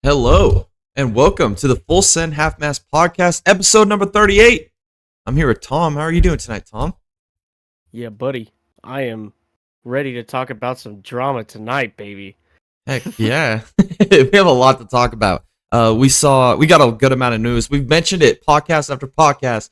Hello, and welcome to the Full Send Half Mast Podcast, episode number 38. I'm here with Tom. How are you doing tonight, Tom? Yeah, buddy. I am ready to talk about some drama tonight, baby. Heck yeah. We have a lot to talk about. We got a good amount of news. We've mentioned it podcast after podcast.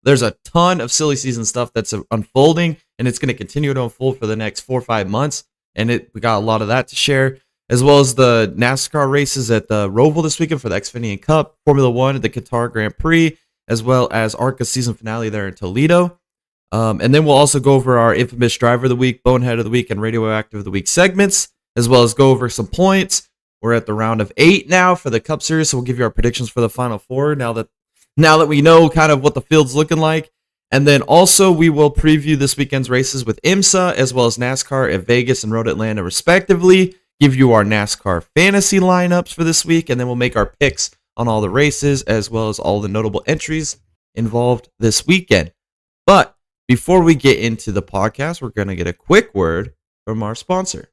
There's a ton of silly season stuff that's unfolding, and it's going to continue to unfold for the next 4 or 5 months. And we got a lot of that to share, as well as the NASCAR races at the Roval this weekend for the Xfinity Cup, Formula One at the Qatar Grand Prix, as well as ARCA's season finale there in Toledo. And then we'll also go over our infamous driver of the week, bonehead of the week, and radioactive of the week segments, as well as go over some points. We're at the round of 8 now for the Cup Series, so we'll give you our predictions for the Final Four now that we know kind of what the field's looking like. And then also we will preview this weekend's races with IMSA as well as NASCAR at Vegas and Road Atlanta respectively. Give you our NASCAR fantasy lineups for this week, and then we'll make our picks on all the races as well as all the notable entries involved this weekend. But before we get into the podcast, we're going to get a quick word from our sponsor.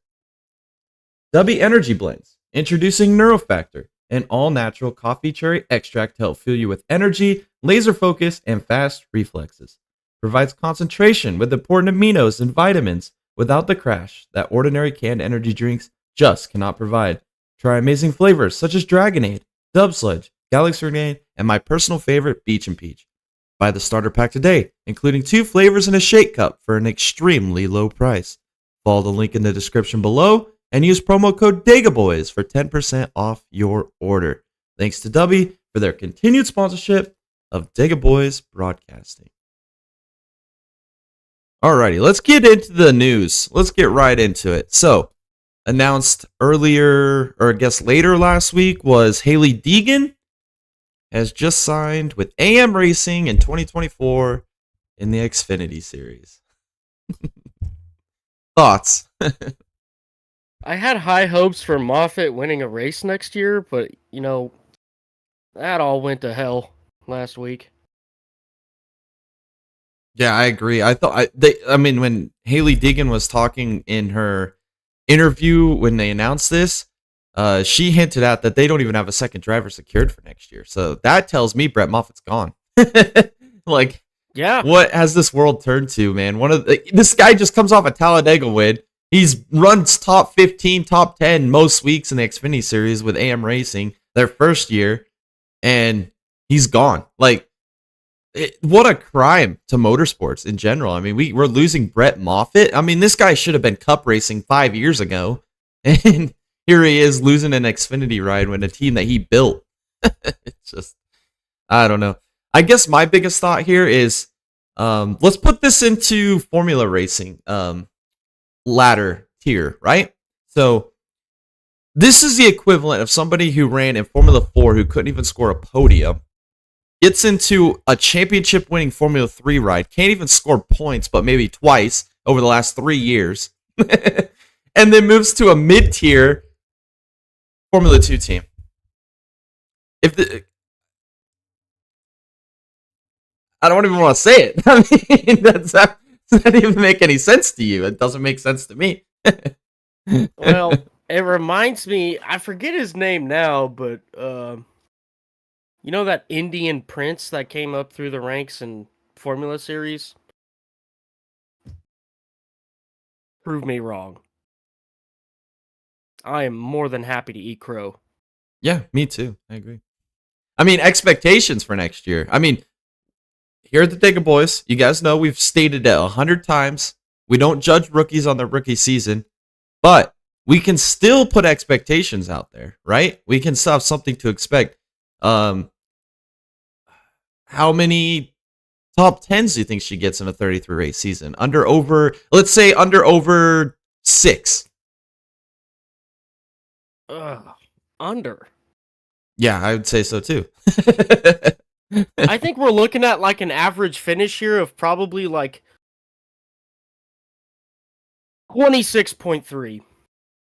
W Energy Blends, introducing NeuroFactor, an all-natural coffee cherry extract to help fuel you with energy, laser focus, and fast reflexes. Provides concentration with important aminos and vitamins without the crash that ordinary canned energy drinks just cannot provide. Try amazing flavors such as Dragonade, Dub Sludge, Galaxy Grenade, and my personal favorite, Beach and Peach. Buy the starter pack today, including 2 flavors and a shake cup for an extremely low price. Follow the link in the description below and use promo code DAGABOYS for 10% off your order. Thanks to Dubby for their continued sponsorship of Dagaboys Broadcasting. Alrighty, let's get into the news. Let's get right into it. So, announced earlier, or I guess later last week, was Hailie Deegan has just signed with AM Racing in 2024 in the Xfinity Series. Thoughts? I had high hopes for Moffitt winning a race next year, but, that all went to hell last week. Yeah, I agree. When Hailie Deegan was talking in her interview when they announced this, she hinted at that they don't even have a second driver secured for next year. So that tells me Brett Moffitt's gone. Yeah. What has this world turned to, man? This guy just comes off a Talladega win. He's runs top 15, top 10 most weeks in the Xfinity Series with AM Racing, their first year, and he's gone. What a crime to motorsports in general. I mean, we're losing Brett Moffitt. I mean, this guy should have been cup racing 5 years ago, and here he is losing an Xfinity ride with a team that he built. It's just, I don't know. I guess my biggest thought here is, let's put this into Formula Racing ladder tier, right? So this is the equivalent of somebody who ran in Formula 4 who couldn't even score a podium, gets into a championship winning Formula 3 ride, can't even score points, but maybe twice over the last 3 years, and then moves to a mid-tier Formula 2 team. I don't even want to say it. I mean, does that even make any sense to you? It doesn't make sense to me. Well, it reminds me, I forget his name now, but you know that Indian prince that came up through the ranks in Formula Series? Prove me wrong. I am more than happy to eat crow. Yeah, me too. I agree. I mean, expectations for next year. I mean, here at the Digger Boys, you guys know we've stated it 100 times. We don't judge rookies on their rookie season, but we can still put expectations out there, right? We can still have something to expect. How many top 10s do you think she gets in a 33 race season? Let's say under over 6. Under. Yeah, I would say so too. I think we're looking at like an average finish here of probably like 26.3.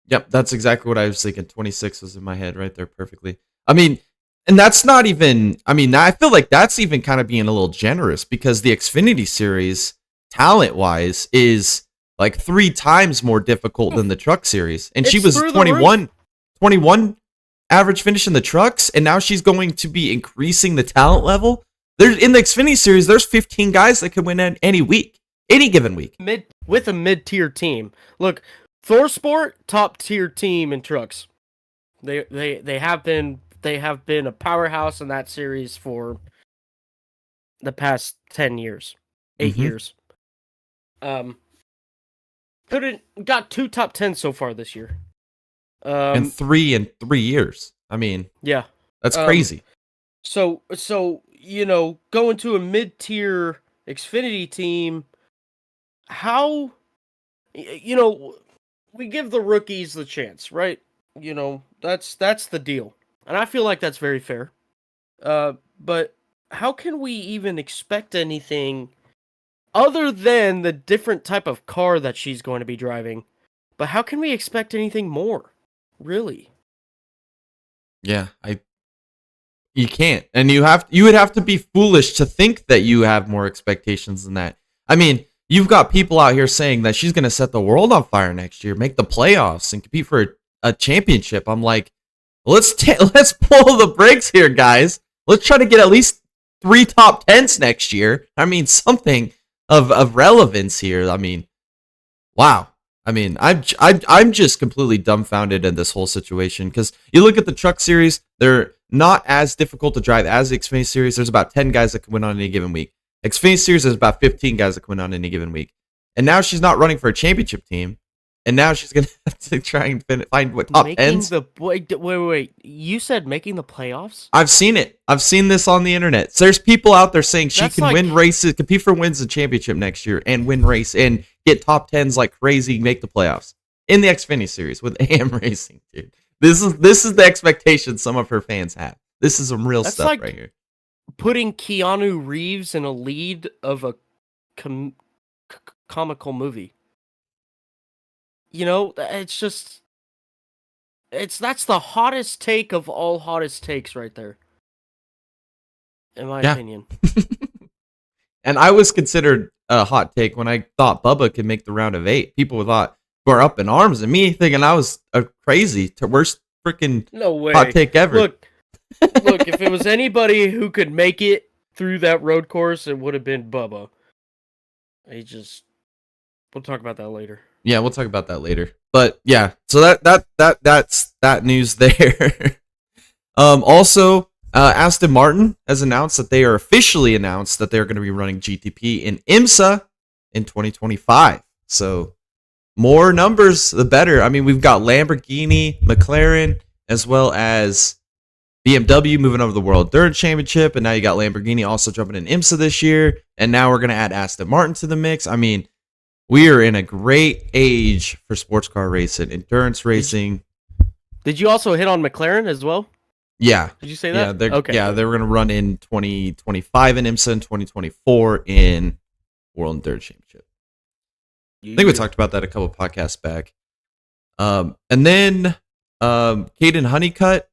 Yep, that's exactly what I was thinking. 26 was in my head right there perfectly. I mean, and that's not even, I feel like that's even kind of being a little generous because the Xfinity Series, talent-wise, is like 3 times more difficult than the Truck Series. And she was 21 average finish in the trucks, and now she's going to be increasing the talent level. In the Xfinity Series, there's 15 guys that could win any week, any given week. With a mid-tier team. Look, ThorSport, top-tier team in trucks. They have been a powerhouse in that series for the past 10 years, 8 years. Got 2 top 10s so far this year. And 3 in 3 years. I mean, yeah, that's crazy. So going to a mid-tier Xfinity team, how, we give the rookies the chance, right? That's the deal, and I feel like that's very fair. But how can we even expect anything other than the different type of car that she's going to be driving. But how can we expect anything more? Really? Yeah, you can't. And you would have to be foolish to think that you have more expectations than that. I mean, you've got people out here saying that she's going to set the world on fire next year, make the playoffs, and compete for a championship. I'm like, let's pull the brakes here, guys. Let's try to get at least 3 top 10s next year. I mean, something of relevance here. I mean, wow. I mean, I'm just completely dumbfounded in this whole situation because you look at the truck series, they're not as difficult to drive as the Xfinity series. There's about 10 guys that can win on any given week. Xfinity series, there's about 15 guys that can win on any given week. And now she's not running for a championship team. And now she's going to have to try and find what top ends. Wait. You said making the playoffs? I've seen it. I've seen this on the internet. So there's people out there saying she can win races, compete for wins the championship next year, and win race and get top 10s like crazy, make the playoffs in the Xfinity series with AM Racing, dude. This is the expectation some of her fans have. This is some real stuff right here. Putting Keanu Reeves in a lead of a comical movie. You know, it's just that's the hottest take of all hottest takes right there. In my opinion. And I was considered a hot take when I thought Bubba could make the round of 8. People were up in arms at me thinking I was a crazy worst freaking hot take ever. Look, if it was anybody who could make it through that road course, it would have been Bubba. We'll talk about that later. Yeah, we'll talk about that later. But yeah, so that's that news there. Also, Aston Martin has announced that they are officially announced that they're going to be running GTP in IMSA in 2025. So more numbers, the better. I mean, we've got Lamborghini, McLaren, as well as BMW moving over the World Endurance Championship, and now you got Lamborghini also jumping in IMSA this year, and now we're going to add Aston Martin to the mix. I mean, we are in a great age for sports car racing, endurance racing. Did you also hit on McLaren as well? Yeah. Did you say that? Yeah, they were going to run in 2025 in IMSA and 2024 in World Endurance Championship. I think we talked about that a couple podcasts back. And then Caden Honeycutt,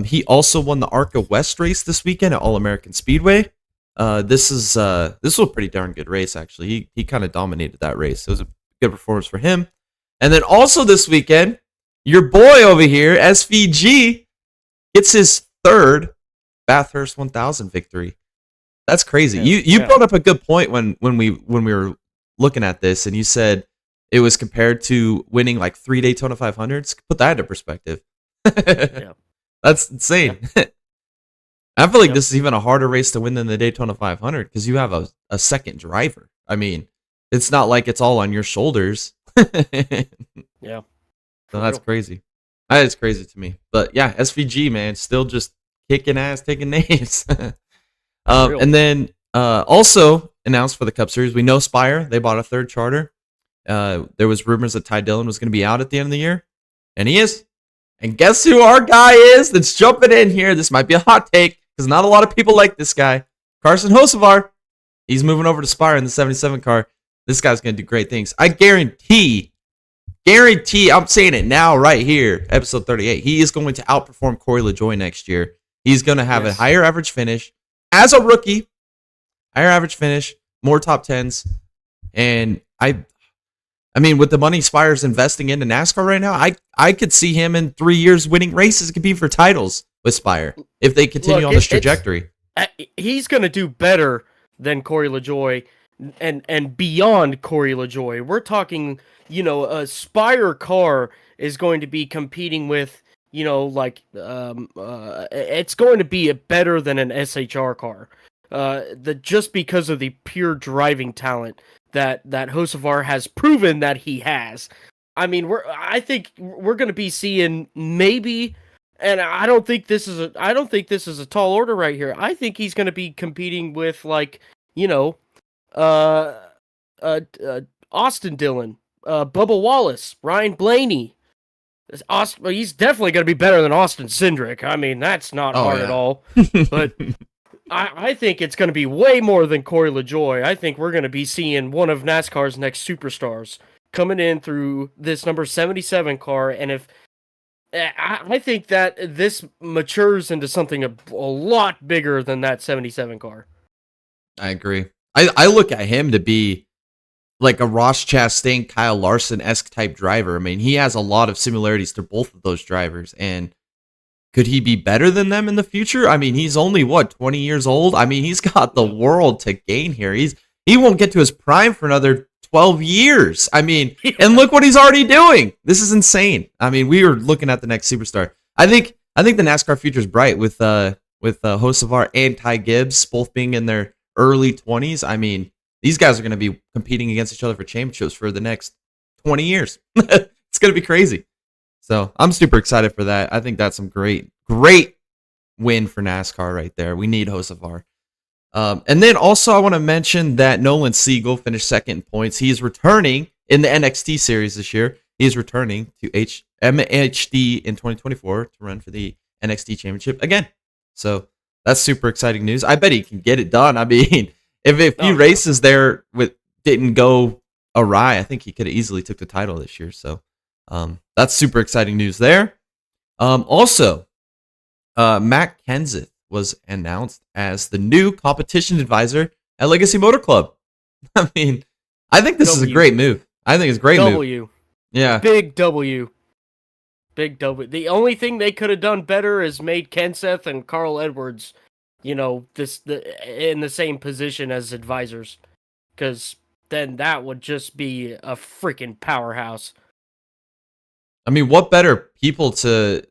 he also won the ARCA West race this weekend at All American Speedway. This was a pretty darn good race, actually. He kind of dominated that race. It was a good performance for him. And then also this weekend, your boy over here, SVG, gets his 3rd Bathurst 1000 victory. That's crazy. You brought up a good point when we were looking at this, and you said it was compared to winning like 3 Daytona 500s. Put that into perspective. Yeah. That's insane. Yeah. I feel like this is even a harder race to win than the Daytona 500 because you have a second driver. I mean, it's not like it's all on your shoulders. Yeah. So that's crazy. That is crazy to me. But yeah, SVG, man, still just kicking ass, taking names. And then also announced for the Cup Series, we know Spire, they bought a 3rd charter. There was rumors that Ty Dillon was going to be out at the end of the year, and he is. And guess who our guy is that's jumping in here? This might be a hot take because not a lot of people like this guy. Carson Hocevar. He's moving over to Spire in the 77 car. This guy's going to do great things. I guarantee, I'm saying it now right here, episode 38, he is going to outperform Corey LaJoie next year. He's going to have a higher average finish as a rookie, higher average finish, more top 10s. And I mean, with the money Spire's investing into NASCAR right now, I could see him in 3 years winning races, compete for titles with Spire if they continue on this trajectory. He's going to do better than Corey LaJoie and beyond Corey LaJoie. We're talking, a Spire car is going to be competing with, it's going to be better than an SHR car. Just because of the pure driving talent that Hocevar has proven that he has. I mean, I think we're going to be seeing maybe, and I don't think this is a tall order right here. I think he's going to be competing with Austin Dillon, Bubba Wallace, Ryan Blaney. He's definitely going to be better than Austin Cindric. I mean, that's not hard at all. But I think it's going to be way more than Corey LaJoy. I think we're going to be seeing one of NASCAR's next superstars coming in through this number 77 car. And if I think that this matures into something a lot bigger than that 77 car. I agree. I look at him to be like a Ross Chastain, Kyle Larson-esque type driver. I mean, he has a lot of similarities to both of those drivers. And could he be better than them in the future? I mean, he's only, 20 years old? I mean, he's got the world to gain here. He won't get to his prime for another 12 years. I mean, and look what he's already doing. This is insane. I mean, we are looking at the next superstar. I think the NASCAR future is bright with Hocevar and Ty Gibbs both being in their early 20s. I mean, these guys are going to be competing against each other for championships for the next 20 years. It's going to be crazy. So I'm super excited for that. I think that's some great win for NASCAR right there. We need Hocevar. And then also I want to mention that Nolan Siegel finished second in points. He's returning in the NXT series this year. He's returning to MHD in 2024 to run for the NXT championship again. So that's super exciting news. I bet he can get it done. I mean, if a few races there didn't go awry, I think he could have easily took the title this year. So that's super exciting news there. Also, Matt Kenseth was announced as the new competition advisor at Legacy Motor Club. I mean, I think this is a great move. I think it's a great move. Yeah. Big W. Big W. The only thing they could have done better is made Kenseth and Carl Edwards, in the same position as advisors. Because then that would just be a freaking powerhouse. I mean, what better people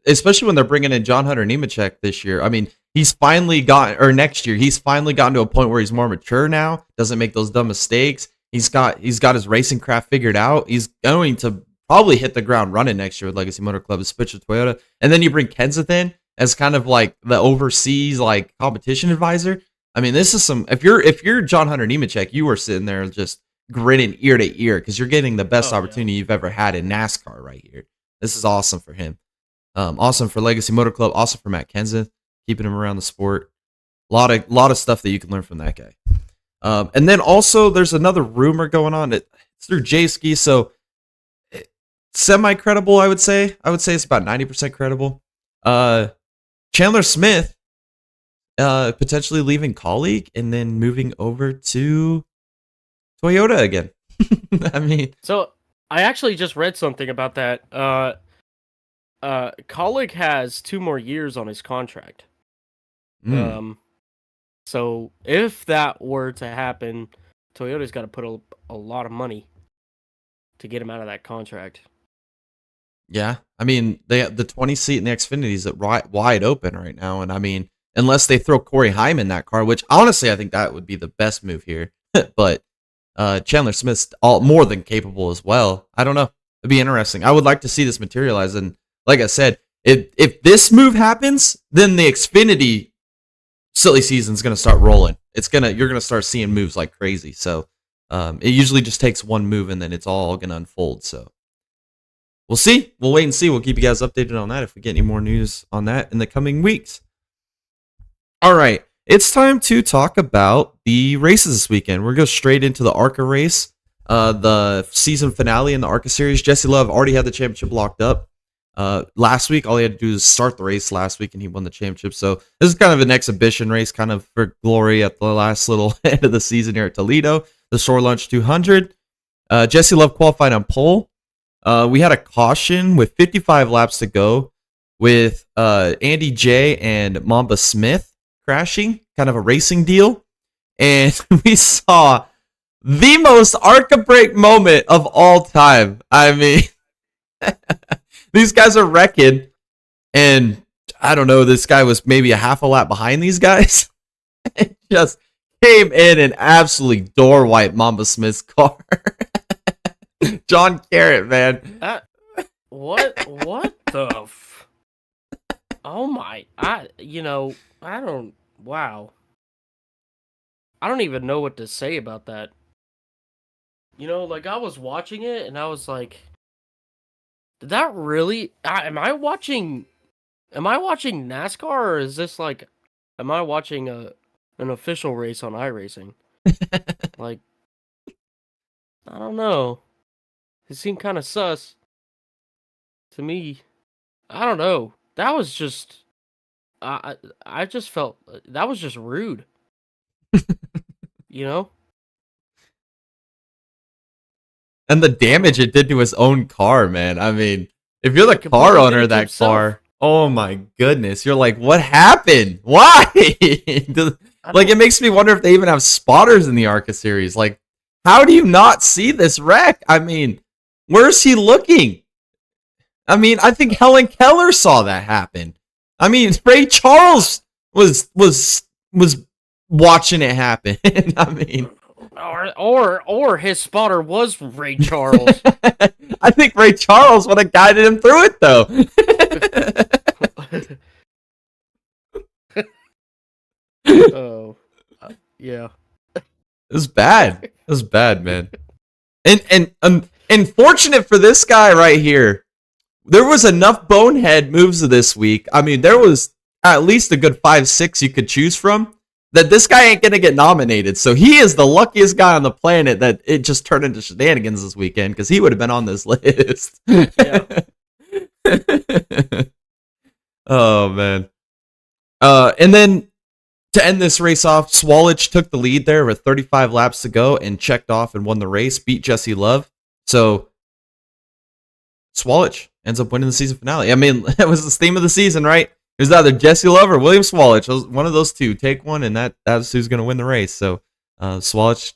especially when they're bringing in John Hunter Nemechek this year. I mean, next year, he's finally gotten to a point where he's more mature now, doesn't make those dumb mistakes. He's got his racing craft figured out. He's going to probably hit the ground running next year with Legacy Motor Club, especially Toyota. And then you bring Kenseth in as kind of like the overseas competition advisor. I mean, this is if you're John Hunter Nemechek, you are sitting there just grinning ear to ear because you're getting the best opportunity you've ever had in NASCAR right here. This is awesome for him. Awesome for Legacy Motor Club. Awesome for Matt Kenseth, keeping him around the sport. A lot of stuff that you can learn from that guy. And then also there's another rumor going on. It's through J-Ski, so semi-credible, I would say. I would say it's about 90% credible. Chandler Smith potentially leaving Colleague and then moving over to Toyota again. I mean, so I actually just read something about that. Colleague has 2 more years on his contract. So if that were to happen, Toyota's got to put a lot of money to get him out of that contract. Yeah, I mean, the 20 seat in the Xfinity is wide open right now, and I mean, unless they throw Corey Heim in that car, which honestly I think that would be the best move here. But Chandler Smith's more than capable as well. I don't know. It'd be interesting. I would like to see this materialize, and like I said, if this move happens, then the Xfinity silly season's gonna start rolling. You're gonna start seeing moves like crazy. So it usually just takes one move, and then it's all gonna unfold. So. We'll see. We'll wait and see. We'll keep you guys updated on that if we get any more news on that in the coming weeks. All right. It's time to talk about the races this weekend. We're going to go straight into the ARCA race, the season finale in the ARCA series. Jesse Love already had the championship locked up last week. All he had to do is start the race last week, and he won the championship. So this is kind of an exhibition race, kind of for glory at the last little end of the season here at Toledo, the Shore Lunch 200. Jesse Love qualified on pole. We had a caution with 55 laps to go with Andy J and Mamba Smith crashing, kind of a racing deal. And we saw the most ARCA break moment of all time. I mean, these guys are wrecking. And I don't know, this guy was maybe a half a lap behind these guys. It just came in and absolutely door wiped Mamba Smith's car. John Carrot, man. What the oh my, wow. I don't even know what to say about that. I was watching it and I was like, did that really, am I watching NASCAR, or is this am I watching an official race on iRacing. Like, I don't know. It seemed kind of sus to me. I don't know. That was just. I just felt that was just rude. You know. And the damage it did to his own car, man. I mean, if you're the Completely car did owner it of to that himself. car, oh my goodness, you're like, what happened? Why? Like, it makes me wonder if they even have spotters in the ARCA series. Like, how do you not see this wreck? I mean, where's he looking? I mean, I think Helen Keller saw that happen. I mean, Ray Charles was watching it happen. I mean, or his spotter was Ray Charles. I think Ray Charles would have guided him through it, though. Oh, yeah. It was bad. It was bad, man. And fortunate for this guy right here, there was enough bonehead moves this week. I mean, there was at least a good 5-6 you could choose from. That this guy ain't gonna get nominated. So he is the luckiest guy on the planet that it just turned into shenanigans this weekend, because he would have been on this list. Yeah. Oh man. And then to end this race off, Swallich took the lead there with 35 laps to go and checked off and won the race, beat Jesse Love. So Swallich ends up winning the season finale. I mean, that was the theme of the season, right? It was either Jesse Love or William Swallich. It was one of those two. Take one, and that's who's going to win the race. So Swallich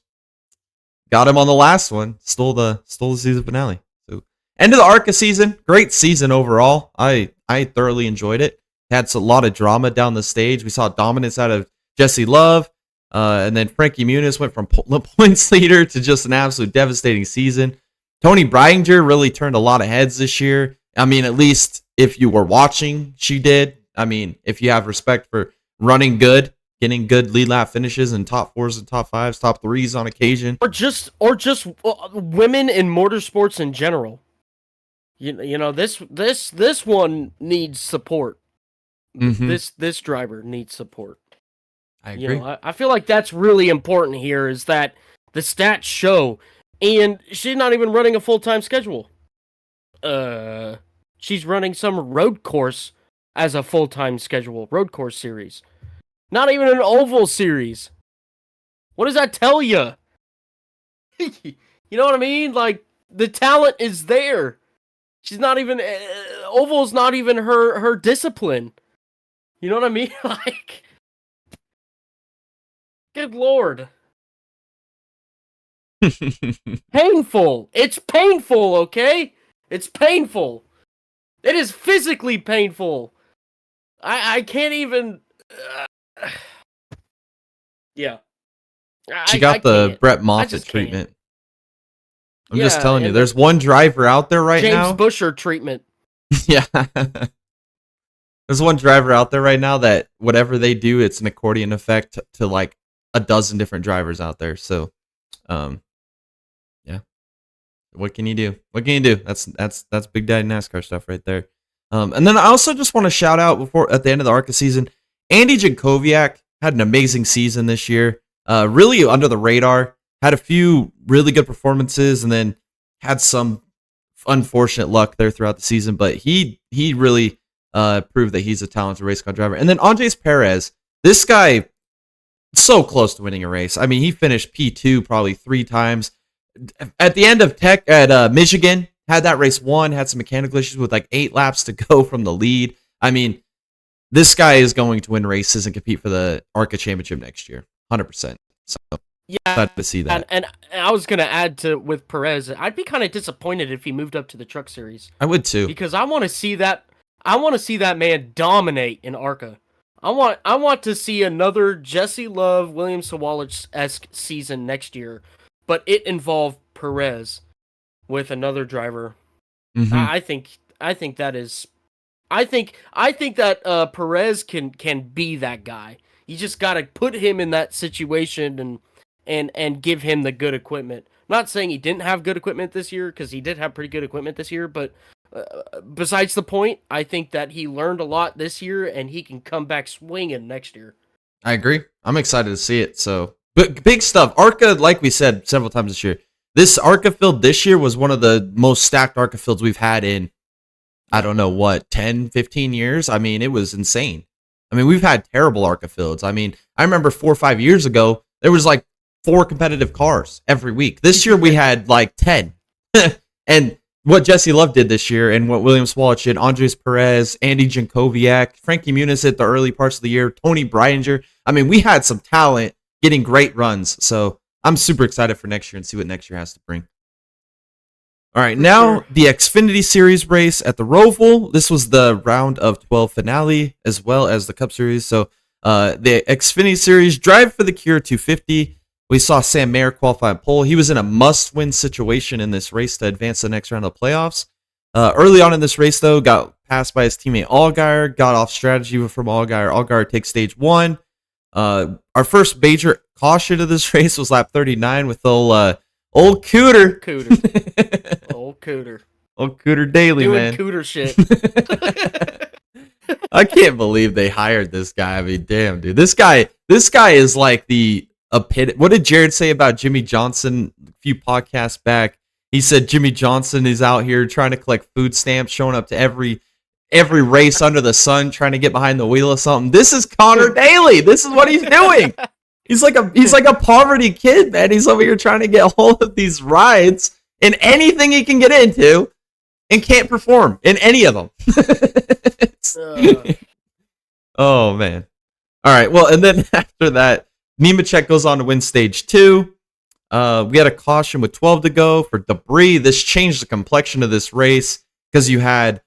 got him on the last one. Stole the season finale. So end of the ARCA season. Great season overall. I thoroughly enjoyed it. Had a lot of drama down the stage. We saw dominance out of Jesse Love. And then Frankie Muniz went from points leader to just an absolute devastating season. Tony Breidinger really turned a lot of heads this year. I mean, at least if you were watching, she did. I mean, if you have respect for running good, getting good lead lap finishes and top 4s and top 5s, top 3s on occasion. Or just women in motorsports in general. You know, this one needs support. Mm-hmm. This driver needs support. I agree. You know, I feel like that's really important here, is that the stats show, and she's not even running a full-time schedule. She's running some road course as a full-time schedule, road course series. Not even an oval series. What does that tell you? You know what I mean? Like, the talent is there. She's not even oval's not even her discipline. You know what I mean? Like, good lord. Painful. It's painful, okay? It's painful. It is physically painful. I can't even. Yeah. She got the Brett Moffitt treatment. I'm just telling you, there's one driver out there right now. James Busher treatment. Yeah. There's one driver out there right now that whatever they do, it's an accordion effect to like a dozen different drivers out there. So, yeah. What can you do? What can you do? That's Big Daddy NASCAR stuff right there. And then I also just want to shout out at the end of the ARCA season, Andy Jacoviak had an amazing season this year. Really under the radar, had a few really good performances, and then had some unfortunate luck there throughout the season. But he really proved that he's a talented race car driver. And then Andres Perez, this guy, so close to winning a race. I mean, he finished P2 probably 3 times. At the end of Tech at Michigan, had that race won, had some mechanical issues with like 8 laps to go from the lead. I mean, this guy is going to win races and compete for the ARCA championship next year, 100%. So yeah, glad to see that. And I was gonna add to with Perez, I'd be kind of disappointed if he moved up to the Truck Series. I would too, because I want to see that. I want to see that man dominate in ARCA. I want to see another Jesse Love, William Sawalich-esque season next year, but it involved Perez with another driver. Mm-hmm. I think that Perez can be that guy. You just got to put him in that situation and give him the good equipment. I'm not saying he didn't have good equipment this year, because he did have pretty good equipment this year, but besides the point, I think that he learned a lot this year, and he can come back swinging next year. I agree. I'm excited to see it. So, but big stuff. ARCA, like we said several times this year, this ARCA field this year was one of the most stacked ARCA fields we've had in, I don't know what, 10, 15 years. I mean, it was insane. I mean, we've had terrible ARCA fields. I mean, I remember 4 or 5 years ago, there was like 4 competitive cars every week. This year we had like 10. And what Jesse Love did this year and what William Swalwich did, Andres Perez, Andy Jankowiak, Frankie Muniz at the early parts of the year, Tony Breidinger. I mean, we had some talent getting great runs. So I'm super excited for next year and see what next year has to bring. All right, now the Xfinity Series race at the Roval. This was the round of 12 finale as well as the Cup Series. So the Xfinity Series drive for the Cure 250. We saw Sam Mayer qualify on pole. He was in a must-win situation in this race to advance to the next round of playoffs. Early on in this race, though, got passed by his teammate Allgaier, got off strategy from Allgaier. Allgaier takes stage 1. Our first major caution of this race was lap 39 with old Cooter. Old Cooter. Old Cooter Daily, doing man. Cooter shit. I can't believe they hired this guy. I mean, damn, dude. This guy is like the what did Jared say about Jimmy Johnson a few podcasts back? He said Jimmy Johnson is out here trying to collect food stamps, showing up to every race under the sun, trying to get behind the wheel of something. This is Connor Daly. This is what he's doing. He's like a poverty kid, man. He's over here trying to get a hold of these rides in anything he can get into and can't perform in any of them. Oh, man. All right. Well, and then after that, Nemechek goes on to win stage 2. We had a caution with 12 to go for debris. This changed the complexion of this race because you had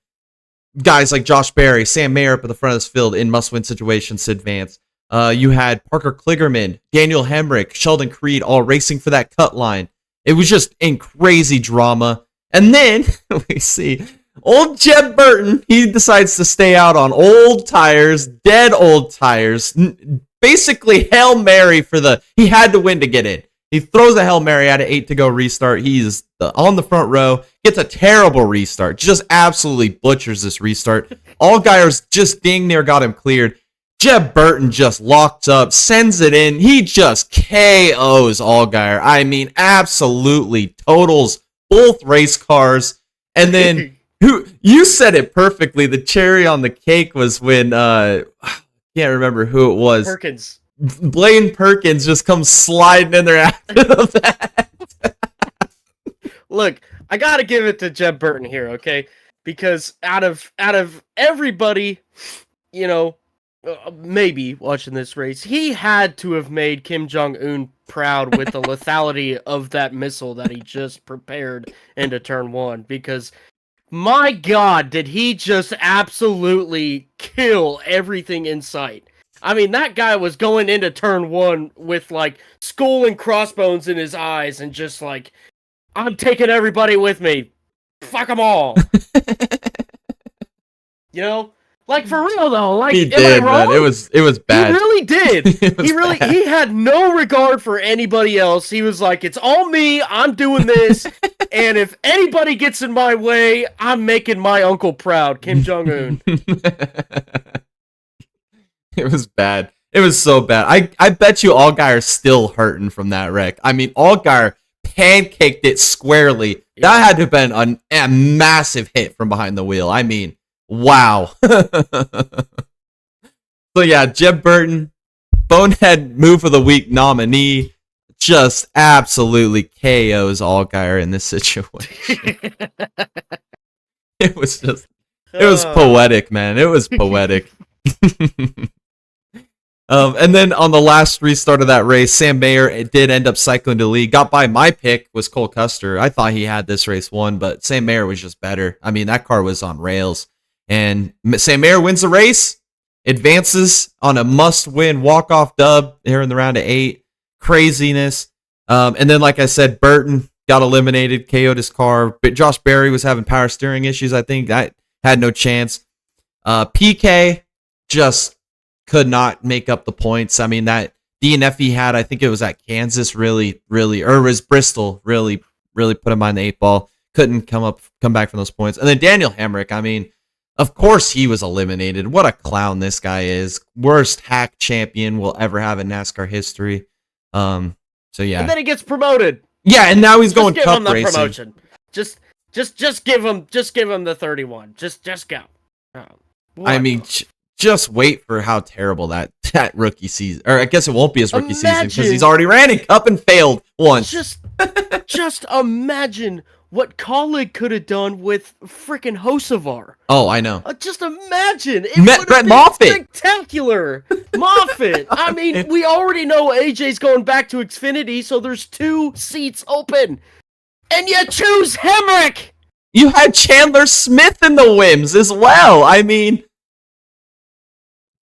guys like Josh Berry, Sam Mayer up at the front of this field in must-win situations to advance. You had Parker Kligerman, Daniel Hemrick, Sheldon Creed all racing for that cut line. It was just in crazy drama. And then we see old Jeb Burton. He decides to stay out on old tires, dead old tires. Basically, Hail Mary he had to win to get in. He throws a Hail Mary at an 8 to go restart. He's on the front row, gets a terrible restart, just absolutely butchers this restart. Allgaier's just dang near got him cleared. Jeb Burton just locks up, sends it in. He just KOs Allgaier. I mean, absolutely totals both race cars. And then, you said it perfectly. The cherry on the cake was when, can't remember who it was. Perkins. Blaine Perkins just comes sliding in there after that. Look, I gotta give it to Jeb Burton here, okay? Because out of everybody, you know, maybe watching this race, he had to have made Kim Jong-un proud with the lethality of that missile that he just prepared into turn 1. Because, my God, did he just absolutely kill everything in sight. I mean, that guy was going into turn 1 with, like, skull and crossbones in his eyes and just like, I'm taking everybody with me. Fuck them all. You know? Like, for real, though. Like, he did, man. It was bad. He really did. He had no regard for anybody else. He was like, it's all me. I'm doing this. And if anybody gets in my way, I'm making my uncle proud, Kim Jong-un. It was bad. It was so bad. I bet you Allgaier's still hurting from that wreck. I mean, Allgaier pancaked it squarely. Yeah. That had to have been a massive hit from behind the wheel. I mean, wow. So yeah, Jeb Burton, bonehead move of the week nominee, just absolutely KOs Allgaier in this situation. It was poetic, man. It was poetic. And then on the last restart of that race, Sam Mayer did end up cycling to lead. Got by my pick was Cole Custer. I thought he had this race won, but Sam Mayer was just better. I mean, that car was on rails. And Sam Mayer wins the race, advances on a must-win walk-off dub here in the round of 8. Craziness. And then, like I said, Burton got eliminated, KO'd his car. But Josh Berry was having power steering issues, I think. That had no chance. PK just could not make up the points. I mean, that DNF he had, I think it was at Kansas, or it was Bristol, really put him on the 8 ball. Couldn't come back from those points. And then Daniel Hemrick, I mean, Of course he was eliminated. What a clown this guy is. Worst hack champion we'll ever have in NASCAR history. So yeah. And then he gets promoted. Yeah, and now he's going give cup him the racing. Promotion. Just give him the 31. Just go. I mean, just wait for how terrible that rookie season, or I guess it won't be his rookie season because he's already ran in cup and failed once. Just imagine what Kaulig could have done with freaking Hocevar. Oh, I know. Just imagine. It Met Brett Moffitt. Spectacular. Moffitt. I mean, we already know AJ's going back to Xfinity, so there's 2 seats open. And you choose Hemrick. You had Chandler Smith in the Wims as well. I mean,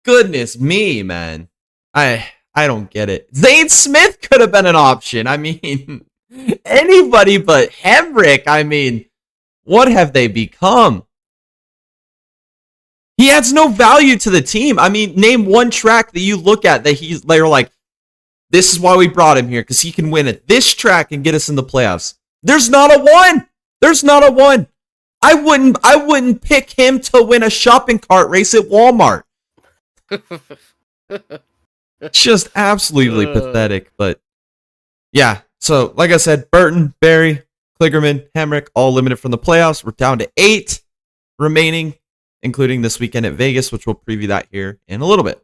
goodness me, man. I don't get it. Zane Smith could have been an option. I mean, anybody but Hemrick. I mean, what have they become? He adds no value to the team. I mean, name one track that you look at that they're like, this is why we brought him here, because he can win at this track and get us in the playoffs. There's not a one. There's not a one. I wouldn't pick him to win a shopping cart race at Walmart. Just absolutely pathetic. But yeah, so like I said, Burton, Barry, Kligerman, Hemrick, all limited from the playoffs. We're down to 8 remaining, including this weekend at Vegas, which we'll preview that here in a little bit.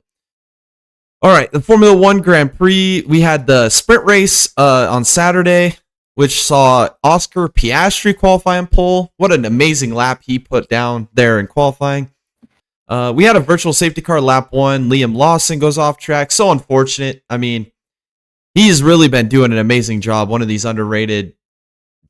All right, the Formula One Grand Prix. We had the sprint race on Saturday, which saw Oscar Piastri qualify on pole. What an amazing lap he put down there in qualifying. We had a virtual safety car lap 1. Liam Lawson goes off track. So unfortunate. I mean, he's really been doing an amazing job. One of these underrated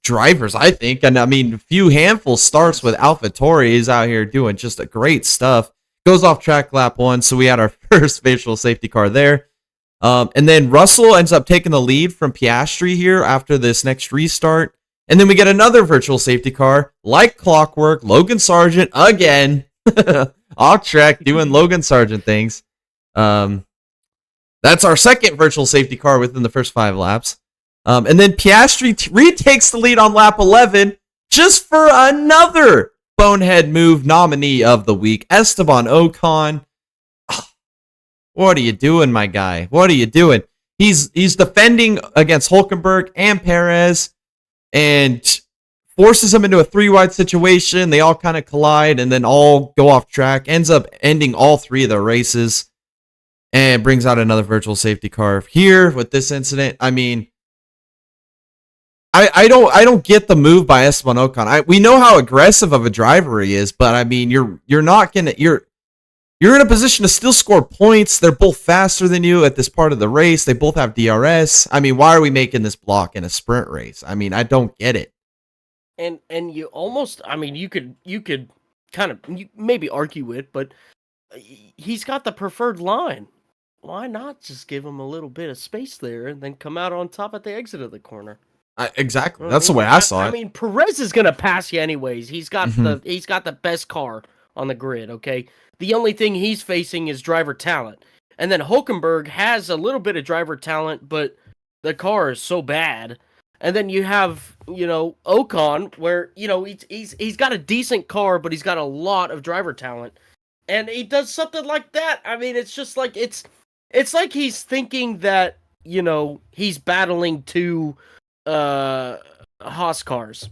drivers, I think. And I mean, a few handful starts with AlphaTauri. He's out here doing just a great stuff. Goes off track lap 1. So we had our first virtual safety car there. And then Russell ends up taking the lead from Piastri here after this next restart. And then we get another virtual safety car, like clockwork, Logan Sargent again, off track doing Logan Sargent things. That's our second virtual safety car within the first 5 laps. And then Piastri retakes the lead on lap 11 just for another bonehead move nominee of the week, Esteban Ocon. What are you doing, my guy? What are you doing? He's defending against Hülkenberg and Perez and forces him into a 3-wide situation. They all kind of collide and then all go off track. Ends up ending all 3 of the races and brings out another virtual safety car here with this incident. I mean, I don't get the move by Esteban Ocon. We know how aggressive of a driver he is, but I mean, you're in a position to still score points. They're both faster than you at this part of the race. They both have DRS. I mean, why are we making this block in a sprint race? I mean, I don't get it. And you almost, I mean, you could kind of maybe argue it, but he's got the preferred line. Why not just give him a little bit of space there and then come out on top at the exit of the corner? Exactly. That's the way I saw it. I mean, Perez is gonna pass you anyways. He's got the best car on the grid. Okay. The only thing he's facing is driver talent. And then Hülkenberg has a little bit of driver talent, but the car is so bad. And then you have, Ocon, where, he's got a decent car, but he's got a lot of driver talent. And he does something like that. I mean, it's just like, it's like he's thinking that, he's battling 2 Haas cars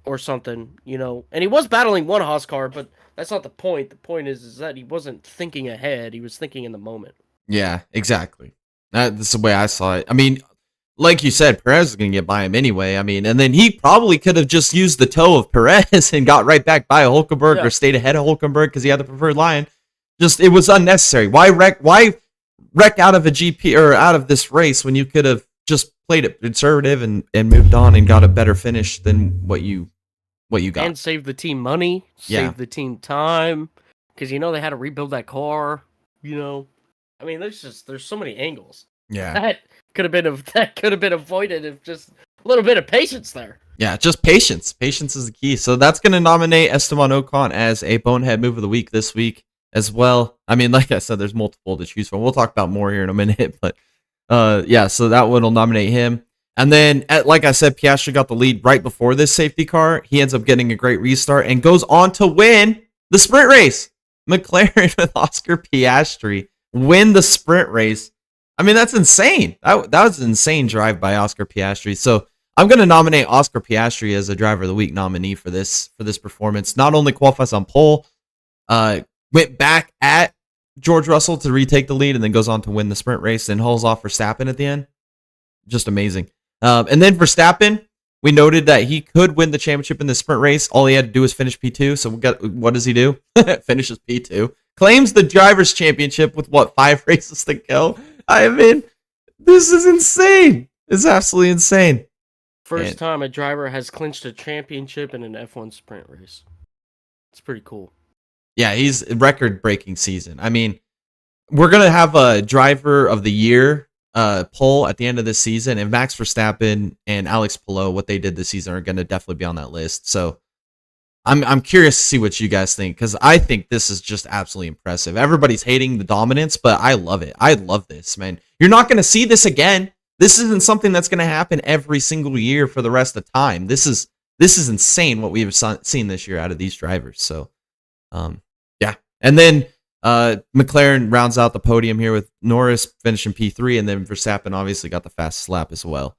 or something, And he was battling 1 Haas car, but that's not the point. The point is that he wasn't thinking ahead. He was thinking in the moment. Yeah, exactly. That's the way I saw it. I mean, like you said, Perez is going to get by him anyway. I mean, and then he probably could have just used the toe of Perez and got right back by Hülkenberg or stayed ahead of Hülkenberg because he had the preferred line. Just, it was unnecessary. Why wreck out of a GP or out of this race when you could have just played it conservative and moved on and got a better finish than what you got. And save the team money, save the team time, because they had to rebuild that car. I mean, there's so many angles. Yeah, that could have been avoided if just a little bit of patience there. Yeah, just patience. Patience is the key. So that's going to nominate Esteban Ocon as a bonehead move of the week this week as well. I mean, like I said, there's multiple to choose from. We'll talk about more here in a minute, but so that one will nominate him. And then, like I said, Piastri got the lead right before this safety car. He ends up getting a great restart and goes on to win The sprint race. McLaren with Oscar Piastri win the sprint race. I mean, that's insane. That was an insane drive by Oscar Piastri. So I'm going to nominate Oscar Piastri as a driver of the week nominee for this performance. Not only qualifies on pole, went back at George Russell to retake the lead, and then goes on to win the sprint race and hauls off Verstappen at the end. Just amazing. And then Verstappen, we noted that he could win the championship in the sprint race. All he had to do was finish P2. So what does he do? Finishes P2. Claims the driver's championship with 5 races to go. I mean, this is insane. It's absolutely insane. First time a driver has clinched a championship in an F1 sprint race. It's pretty cool. Yeah, he's a record-breaking season. I mean, we're going to have a driver of the year poll at the end of this season, and Max Verstappen and Alex Palou, what they did this season, are going to definitely be on that list. So I'm curious to see what you guys think, because I think this is just absolutely impressive. Everybody's hating the dominance, but I love it. I love this, man. You're not going to see this again. This isn't something that's going to happen every single year for the rest of the time. This is insane what we've seen this year out of these drivers. So, yeah. And then McLaren rounds out the podium here with Norris finishing P3, and then Verstappen obviously got the fastest lap as well.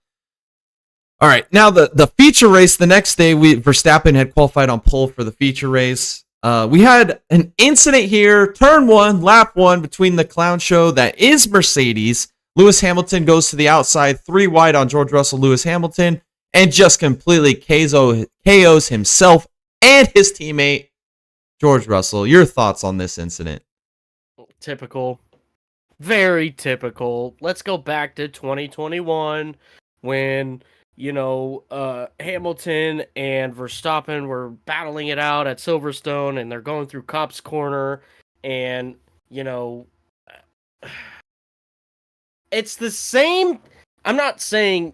All right, now the feature race the next day, Verstappen had qualified on pole for the feature race. We had an incident here, turn 1, lap 1, between the clown show that is Mercedes. Lewis Hamilton goes to the outside, 3 wide on George Russell, Lewis Hamilton, and just completely KOs himself and his teammate, George Russell. Your thoughts on this incident? Typical. Very typical. Let's go back to 2021 when, Hamilton and Verstappen were battling it out at Silverstone, and they're going through Cops Corner, and, it's the same. I'm not saying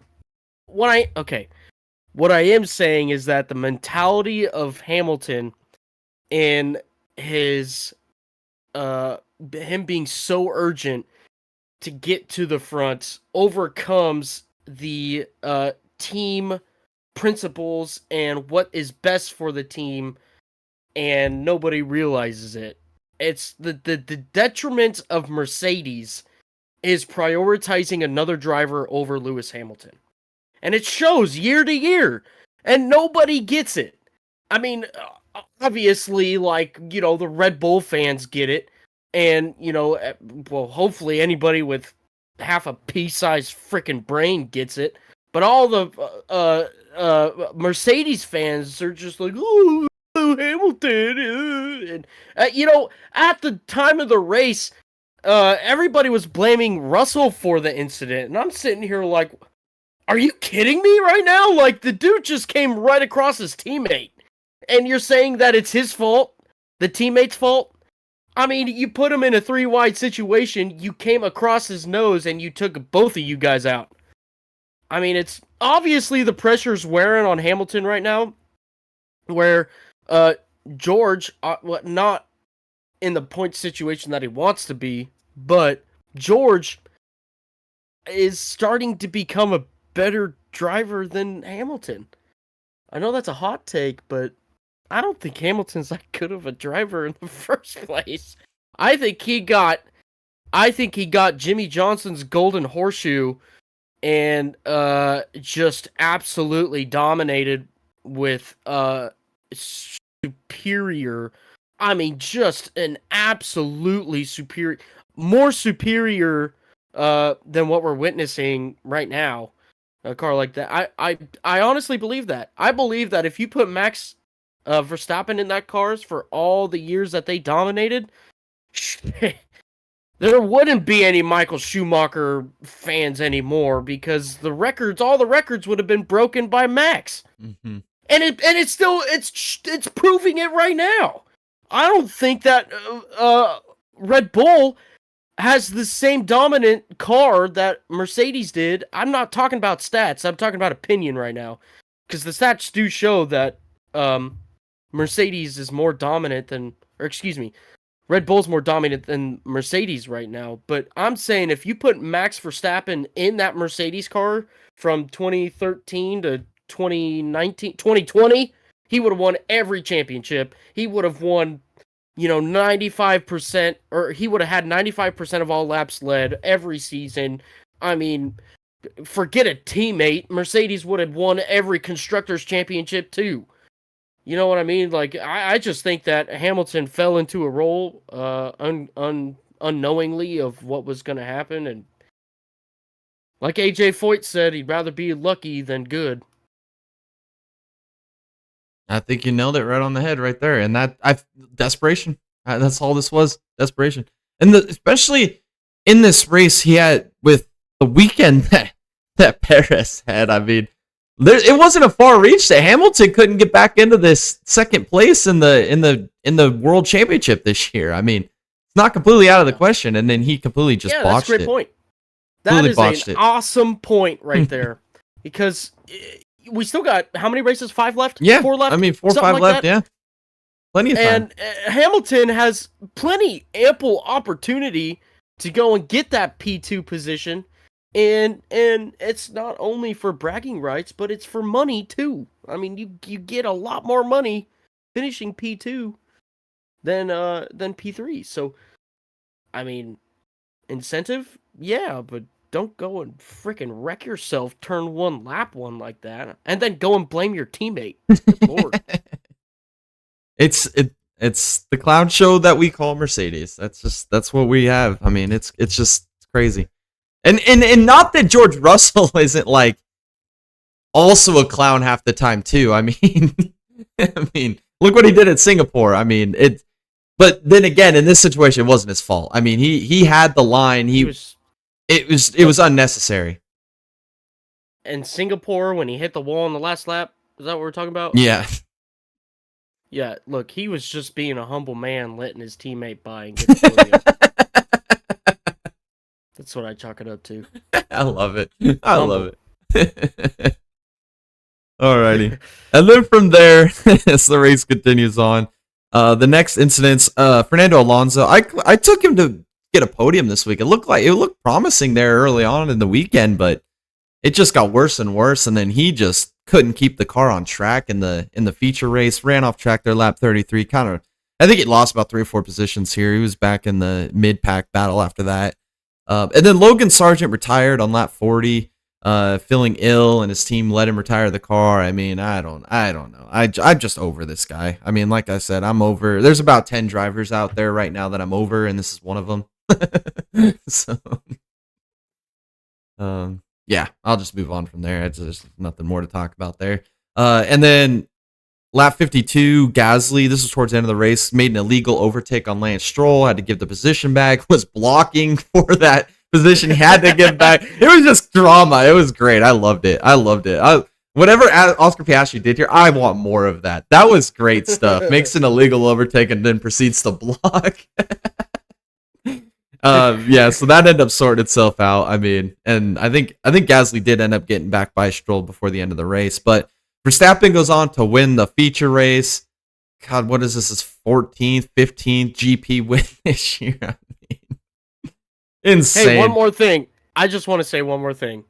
what I am saying is that the mentality of Hamilton in his him being so urgent to get to the front overcomes the team principles and what is best for the team, and nobody realizes it. It's the detriment of Mercedes is prioritizing another driver over Lewis Hamilton. And it shows year to year, and nobody gets it. I mean, obviously, the Red Bull fans get it, and, hopefully anybody with half a pea-sized freaking brain gets it, but all the Mercedes fans are just like, oh, Hamilton, and, at the time of the race, everybody was blaming Russell for the incident, and I'm sitting here like, are you kidding me right now? Like, the dude just came right across his teammate, and you're saying that it's his fault? The teammate's fault? I mean, you put him in a 3-wide situation, you came across his nose, and you took both of you guys out. I mean, it's obviously the pressure's wearing on Hamilton right now, where George, not in the point situation that he wants to be, but George is starting to become a better driver than Hamilton. I know that's a hot take, but I don't think Hamilton's that good of a driver in the first place. I think he got Jimmy Johnson's golden horseshoe and just absolutely dominated with superior. I mean, just an absolutely more superior than what we're witnessing right now. A car like that. I honestly believe that. I believe that if you put Max Verstappen in that cars for all the years that they dominated, there wouldn't be any Michael Schumacher fans anymore, because all the records would have been broken by Max. Mm-hmm. And it's proving it right now. I don't think that Red Bull has the same dominant car that Mercedes did. I'm not talking about stats. I'm talking about opinion right now, because the stats do show that Mercedes is more dominant Red Bull's more dominant than Mercedes right now. But I'm saying if you put Max Verstappen in that Mercedes car from 2013 to 2020, he would have won every championship. He would have won 95%, or he would have had 95% of all laps led every season. I mean, forget a teammate. Mercedes would have won every Constructors' Championship too. You know what I mean? Like, I just think that Hamilton fell into a role unknowingly of what was going to happen. And like AJ Foyt said, he'd rather be lucky than good. I think you nailed it right on the head right there. And desperation. That's all this was. Desperation. And especially in this race he had with the weekend that Perez had. I mean, it wasn't a far reach that Hamilton couldn't get back into this second place in the World Championship this year. I mean, it's not completely out of the question. And then he completely just botched it. That's a great point. That is an awesome point right there. Because we still got how many races? 5 left? Yeah. 4 left? I mean, 4 or 5 left, yeah. Plenty of time. And Hamilton has ample opportunity to go and get that P2 position. And it's not only for bragging rights, but it's for money too. I mean, you get a lot more money finishing P2 than P3. So, I mean, incentive, yeah, but don't go and freaking wreck yourself, turn one lap one like that, and then go and blame your teammate. Lord. It's the clown show that we call Mercedes. That's what we have. I mean, it's crazy. And not that George Russell isn't like also a clown half the time too. I mean, look what he did at Singapore. I mean, but then again, in this situation, it wasn't his fault. I mean, he had the line. It was unnecessary. In Singapore, when he hit the wall on the last lap, is that what we're talking about? Yeah. Yeah, look, he was just being a humble man, letting his teammate by and get the podium. That's what I chalk it up to. I love it. I love it. Alrighty. And then from there, as the race continues on, the next incidents, Fernando Alonso, I took him to get a podium this week. It looked promising there early on in the weekend, but it just got worse and worse, and then he just couldn't keep the car on track in the feature race. Ran off track there, lap 33. I think he lost about 3 or 4 positions here. He was back in the mid-pack battle after that. And then Logan Sargent retired on lap 40, feeling ill, and his team let him retire the car. I mean, I don't know. I'm just over this guy. I mean, like I said, I'm over. There's about 10 drivers out there right now that I'm over, and this is one of them. So, yeah, I'll just move on from there. There's nothing more to talk about there. And then lap 52, Gasly, this was towards the end of the race, made an illegal overtake on Lance Stroll, had to give the position back, was blocking for that position, had to give back. It was just drama. It was great. I loved it. Whatever Oscar Piastri did here, I want more of that. That was great stuff. Makes an illegal overtake and then proceeds to block. Yeah, so that ended up sorting itself out. I mean, and I think Gasly did end up getting back by Stroll before the end of the race, but Verstappen goes on to win the feature race. God, what is this? His 14th, 15th GP win this year. I mean, insane. Hey, one more thing. I just want to say one more thing.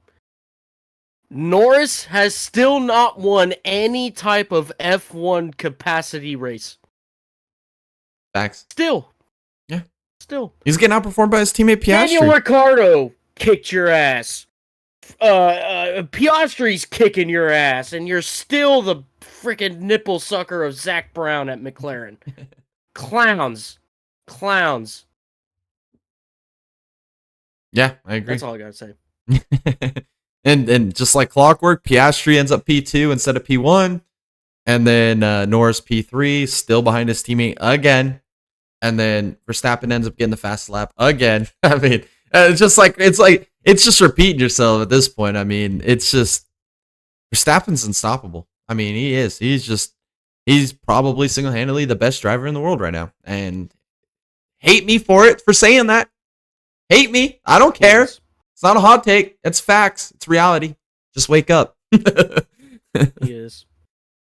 Norris has still not won any type of F1 capacity race. Facts. Still. Yeah. Still. He's getting outperformed by his teammate Piastri. Daniel Ricciardo kicked your ass. Piastri's kicking your ass, and you're still the freaking nipple sucker of Zach Brown at McLaren. Clowns. Yeah, I agree. That's all I gotta say. and just like clockwork, Piastri ends up P2 instead of P1, and then Norris P3, still behind his teammate again, and then Verstappen ends up getting the fast lap again. I mean, it's just repeating yourself at this point. I mean, it's just Verstappen's unstoppable. I mean, he is. He's probably single-handedly the best driver in the world right now. And hate me for saying that. Hate me. I don't care. Yes. It's not a hot take. It's facts. It's reality. Just wake up. He is.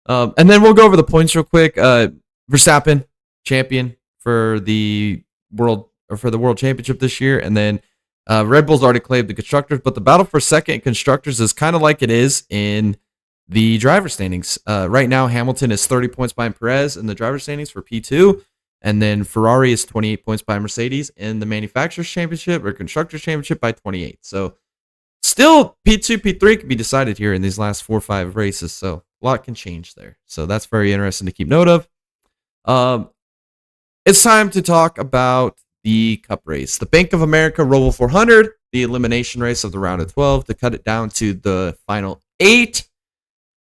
And then we'll go over the points real quick. Verstappen, champion for the World Championship this year, and then Red Bull's already claimed the constructors, but the battle for second constructors is kind of like it is in the driver standings. Right now, Hamilton is 30 points behind Perez in the driver standings for P2. And then Ferrari is 28 points by Mercedes in the Manufacturers' Championship or Constructors' Championship by 28. So still, P2, P3 can be decided here in these last 4 or 5 races. So a lot can change there. So that's very interesting to keep note of. It's time to talk about the Cup race. The Bank of America Roval 400, the elimination race of the round of 12 to cut it down to the final 8.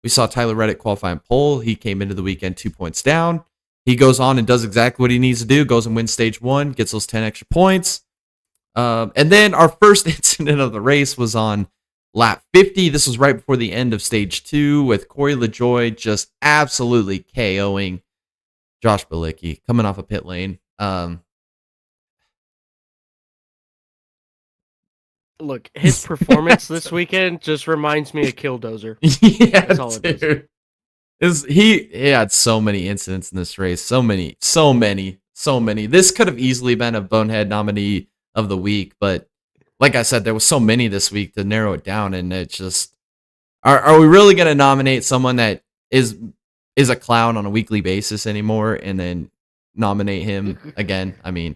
We saw Tyler Reddick qualify in pole. He came into the weekend 2 points down. He goes on and does exactly what he needs to do, goes and wins stage 1, gets those 10 extra points. And then our first incident of the race was on lap 50. This was right before the end of stage 2 with Corey LaJoie just absolutely KOing Josh Bilicki coming off a pit lane. Look, his performance this weekend just reminds me of Killdozer. Yeah, That's all it is. He had so many incidents in this race. So many. This could have easily been a bonehead nominee of the week, but like I said, there was so many this week to narrow it down, and it just are we really going to nominate someone that is a clown on a weekly basis anymore and then nominate him again? I mean,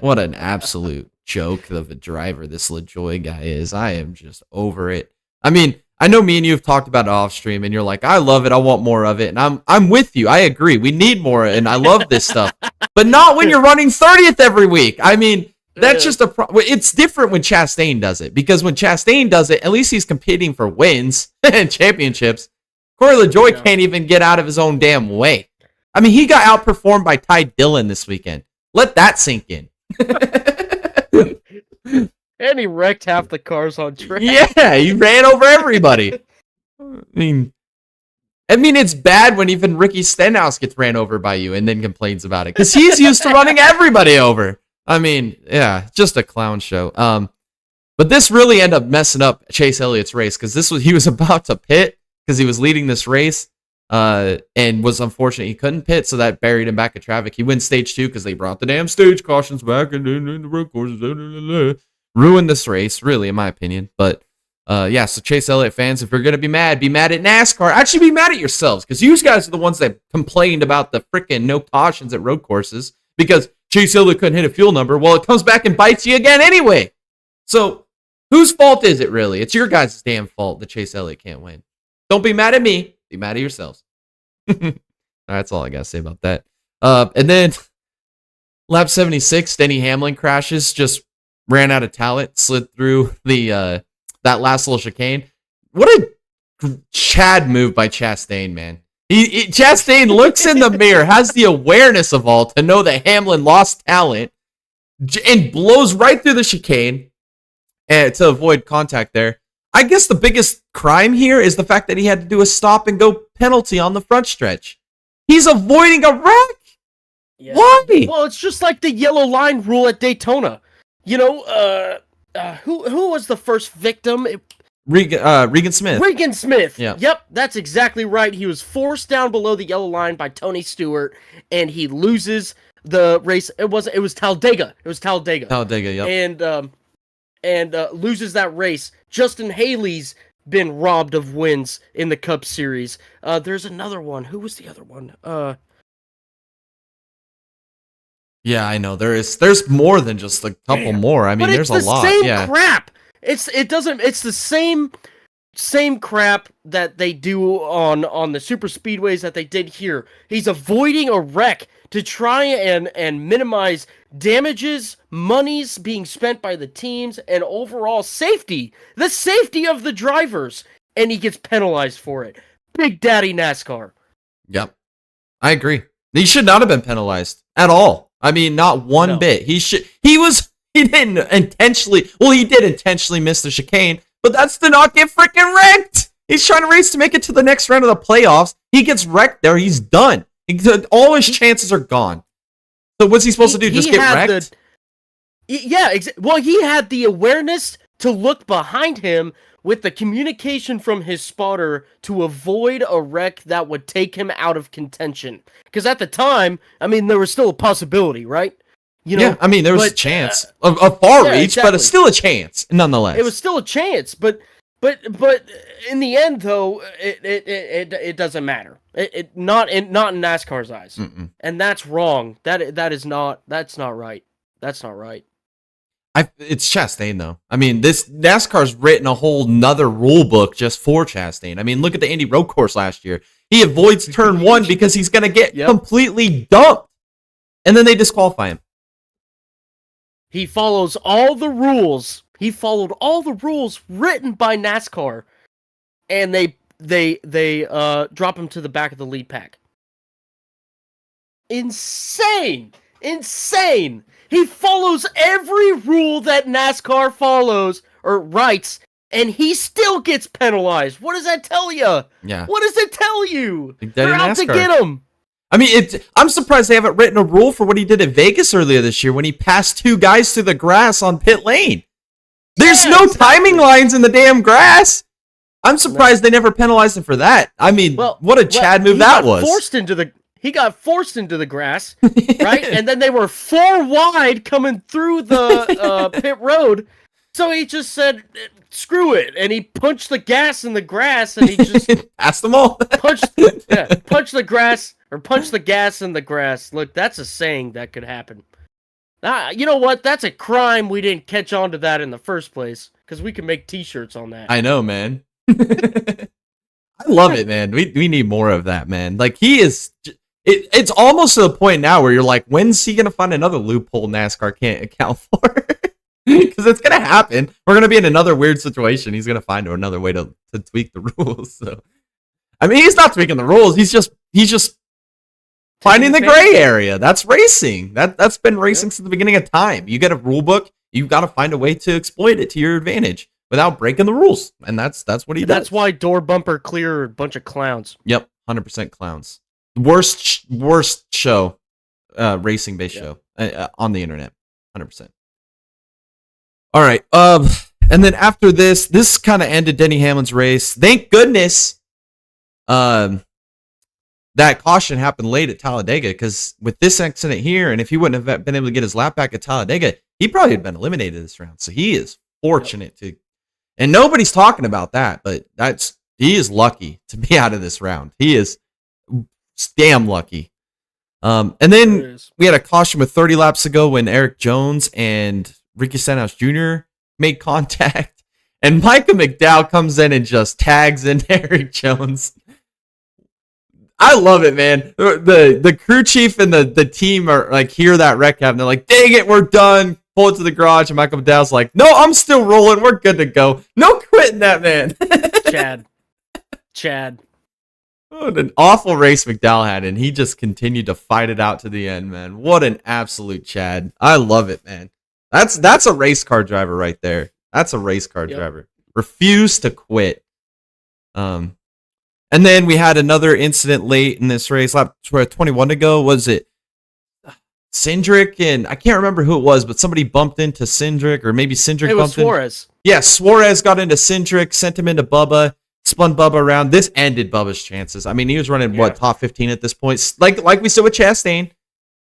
what an absolute joke of a driver this LaJoie guy is. I am just over it. I mean, I know me and you have talked about it off stream, and you're like, I love it. I want more of it. And I'm with you. I agree. We need more, and I love this stuff. But not when you're running 30th every week. I mean, that's just a problem. It's different when Chastain does it, because when Chastain does it, at least he's competing for wins and championships. Corey LaJoie can't even get out of his own damn way. I mean, he got outperformed by Ty Dillon this weekend. Let that sink in. And he wrecked half the cars on track. Yeah, he ran over everybody. I mean, it's bad when even Ricky Stenhouse gets ran over by you and then complains about it, because he's used to running everybody over. I mean, yeah, just a clown show. But this really ended up messing up Chase Elliott's race, because he was about to pit because he was leading this race, and was unfortunate he couldn't pit, so that buried him back in traffic. He wins stage 2 because they brought the damn stage cautions back and the road courses. Ruined this race, really, in my opinion. But yeah, so Chase Elliott fans, if you're going to be mad at NASCAR. Actually, be mad at yourselves, because you guys are the ones that complained about the freaking no cautions at road courses because Chase Elliott couldn't hit a fuel number. Well, it comes back and bites you again anyway. So whose fault is it, really? It's your guys' damn fault that Chase Elliott can't win. Don't be mad at me. Be mad at yourselves. That's all I got to say about that. And then lap 76, Denny Hamlin crashes, just ran out of talent, slid through the that last little chicane. What a Chad move by Chastain, man. Chastain looks in the mirror, has the awareness of all to know that Hamlin lost talent, and blows right through the chicane and to avoid contact there. I guess the biggest crime here is the fact that he had to do a stop and go penalty on the front stretch. He's avoiding a wreck. Yeah. Why? Well, it's just like the yellow line rule at Daytona. You know, who was the first victim? Regan Smith. Regan Smith. Yeah. Yep, that's exactly right. He was forced down below the yellow line by Tony Stewart, and he loses the race. It was Talladega. Talladega. Yep. And loses that race. Justin Haley's been robbed of wins in the Cup Series. There's another one. Who was the other one? Yeah, I know. There's more than just a couple more. I mean, there's a lot. It's the same crap. It's the same crap that they do on the super speedways that they did here. He's avoiding a wreck to try and minimize damages, monies being spent by the teams, and overall safety. The safety of the drivers. And he gets penalized for it. Big Daddy NASCAR. Yep. I agree. He should not have been penalized at all. I mean, not one bit. He didn't intentionally. Well, he did intentionally miss the chicane, but that's to not get freaking wrecked. He's trying to race to make it to the next round of the playoffs. He gets wrecked there. He's done. All his chances are gone. So what's he supposed to do? Just get wrecked? Well, he had the awareness to look behind him with the communication from his spotter to avoid a wreck that would take him out of contention. Because at the time, I mean, there was still a possibility, right? You know, yeah, I mean, there was a chance of far reach, exactly. But it's still a chance, nonetheless. It was still a chance, but in the end, though, it doesn't matter. Not in NASCAR's eyes, Mm-mm. and that's wrong. That's not right. That's not right. It's Chastain though. I mean, this NASCAR's written a whole nother rule book just for Chastain. I mean, look at the Indy Road Course last year. He avoids turn 1 because he's going to get completely dumped, and then they disqualify him. He follows all the rules. He followed all the rules written by NASCAR, and they drop him to the back of the lead pack. Insane! He follows every rule that NASCAR follows or writes, and he still gets penalized. What does that tell you? Yeah. What does it tell you? They're out to get him. I mean, I'm surprised they haven't written a rule for what he did at Vegas earlier this year when he passed 2 guys through the grass on pit lane. There's no timing lines in the damn grass. I'm surprised they never penalized him for that. I mean, what a Chad move that was. He got forced into the grass, right? And then they were 4 wide coming through the pit road. So he just said, screw it. And he punched the gas in the grass, and he just passed them all. punched the grass, or punched the gas in the grass. Look, that's a saying that could happen. You know what? That's a crime we didn't catch on to that in the first place, because we can make t-shirts on that. I know, man. I love it, man. We need more of that, man. Like, he is... It's almost to the point now where you're like, when's he going to find another loophole NASCAR can't account for? Because it's going to happen. We're going to be in another weird situation. He's going to find another way to tweak the rules. So, I mean, he's not tweaking the rules. He's just finding the gray area. That's racing. That's been racing since the beginning of time. You get a rule book, you've got to find a way to exploit it to your advantage without breaking the rules. And that's what he does. That's why door bumper clear a bunch of clowns. Yep, 100% clowns. Worst show, racing based show on the internet, 100%. All right, and then after this kind of ended Denny Hamlin's race. Thank goodness, that caution happened late at Talladega, because with this accident here, and if he wouldn't have been able to get his lap back at Talladega, he probably had been eliminated this round. So he is fortunate to, and nobody's talking about that, but he is lucky to be out of this round. He is damn lucky. And then we had a caution with 30 laps ago when Eric Jones and Ricky Stenhouse Jr. made contact, and Micah McDowell comes in and just tags in Eric Jones. I love it, man. The crew chief and the team are like, hear that wreck happen. They're like, dang it, we're done. Pull it to the garage, and Michael McDowell's like, no, I'm still rolling. We're good to go. No quitting that, man. Chad. What an awful race McDowell had, and he just continued to fight it out to the end, man. What an absolute Chad. I love it, man. That's a race car driver right there. That's a race car driver. Refuse to quit. And then we had another incident late in this race, lap 21 to go. Was it Cindric? And I can't remember who it was, but somebody bumped into Cindric, or maybe Cindric bumped into Suarez. Yeah, Suarez got into Cindric, sent him into Bubba. Spun Bubba around. This ended Bubba's chances. I mean, he was running top 15 at this point. Like we said with Chastain,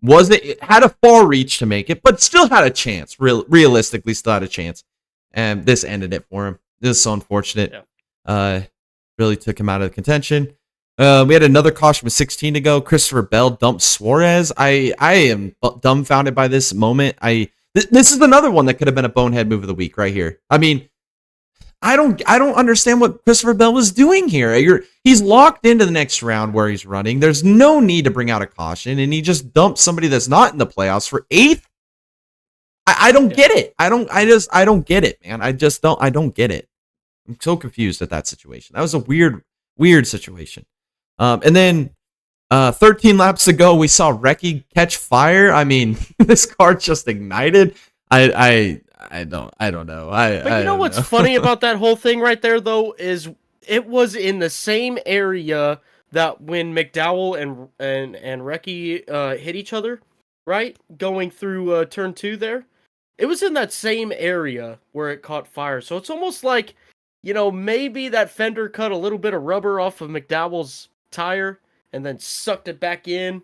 it had a far reach to make it, but still had a chance. Realistically, still had a chance. And this ended it for him. This is so unfortunate. Yeah. Really took him out of the contention. We had another caution with 16 to go. Christopher Bell dumped Suarez. I am dumbfounded by this moment. This is another one that could have been a bonehead move of the week right here. I mean, I don't understand what Christopher Bell was doing here. He's locked into the next round where he's running. There's no need to bring out a caution, and he just dumped somebody that's not in the playoffs for 8th. I don't get it. I don't get it, man. I don't get it. I'm so confused at that situation. That was a weird situation. And then 13 laps ago, we saw Recchi catch fire. I mean, this car just ignited. I don't know. But you know what's funny about that whole thing right there, though, is it was in the same area that when McDowell and Recchi hit each other, right? Going through turn 2 there. It was in that same area where it caught fire. So it's almost like, maybe that fender cut a little bit of rubber off of McDowell's tire and then sucked it back in.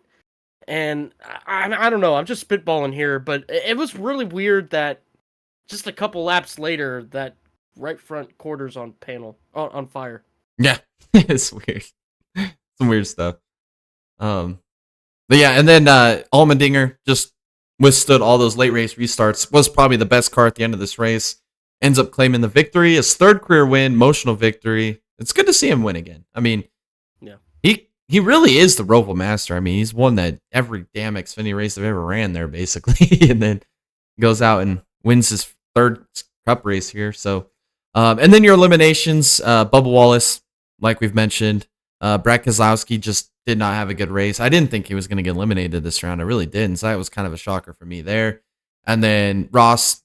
And I don't know. I'm just spitballing here, but it was really weird that just a couple laps later, that right front quarter's on fire. Yeah, it's weird. some weird stuff. But yeah, and then Allmendinger just withstood all those late race restarts. Was probably the best car at the end of this race. Ends up claiming the victory, his third career win, emotional victory. It's good to see him win again. I mean, yeah, he really is the Roval master. I mean, he's won that every damn Xfinity race I've ever ran there, basically, and then goes out and wins his third Cup race here. So, and then your eliminations, Bubba Wallace, like we've mentioned, Brad Keselowski just did not have a good race. I didn't think he was going to get eliminated this round. I really didn't. So that was kind of a shocker for me there. And then Ross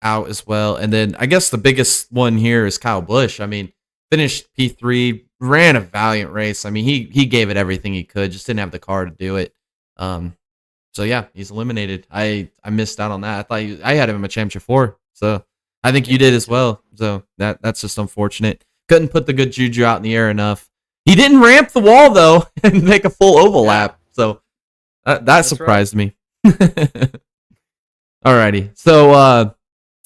out as well. And then I guess the biggest one here is Kyle Busch. I mean, finished P3, ran a valiant race. I mean, he gave it everything he could, just didn't have the car to do it. So yeah, he's eliminated. I missed out on that. I thought I had him in my championship 4. So I think you did as well. So that's just unfortunate. Couldn't put the good juju out in the air enough. He didn't ramp the wall though and make a full oval lap. So that surprised me. Alrighty. So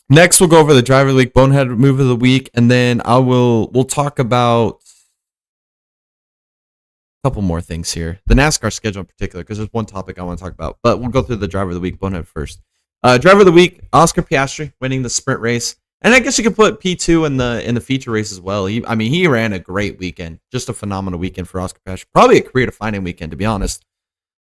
next we'll go over the driver of the week, bonehead move of the week, and then we'll talk about a couple more things here. The NASCAR schedule in particular, because there's one topic I want to talk about. But we'll go through the driver of the week, bonehead first. Driver of the week, Oscar Piastri winning the sprint race. And I guess you could put P2 in the feature race as well. He ran a great weekend. Just a phenomenal weekend for Oscar Piastri. Probably a career-defining weekend, to be honest.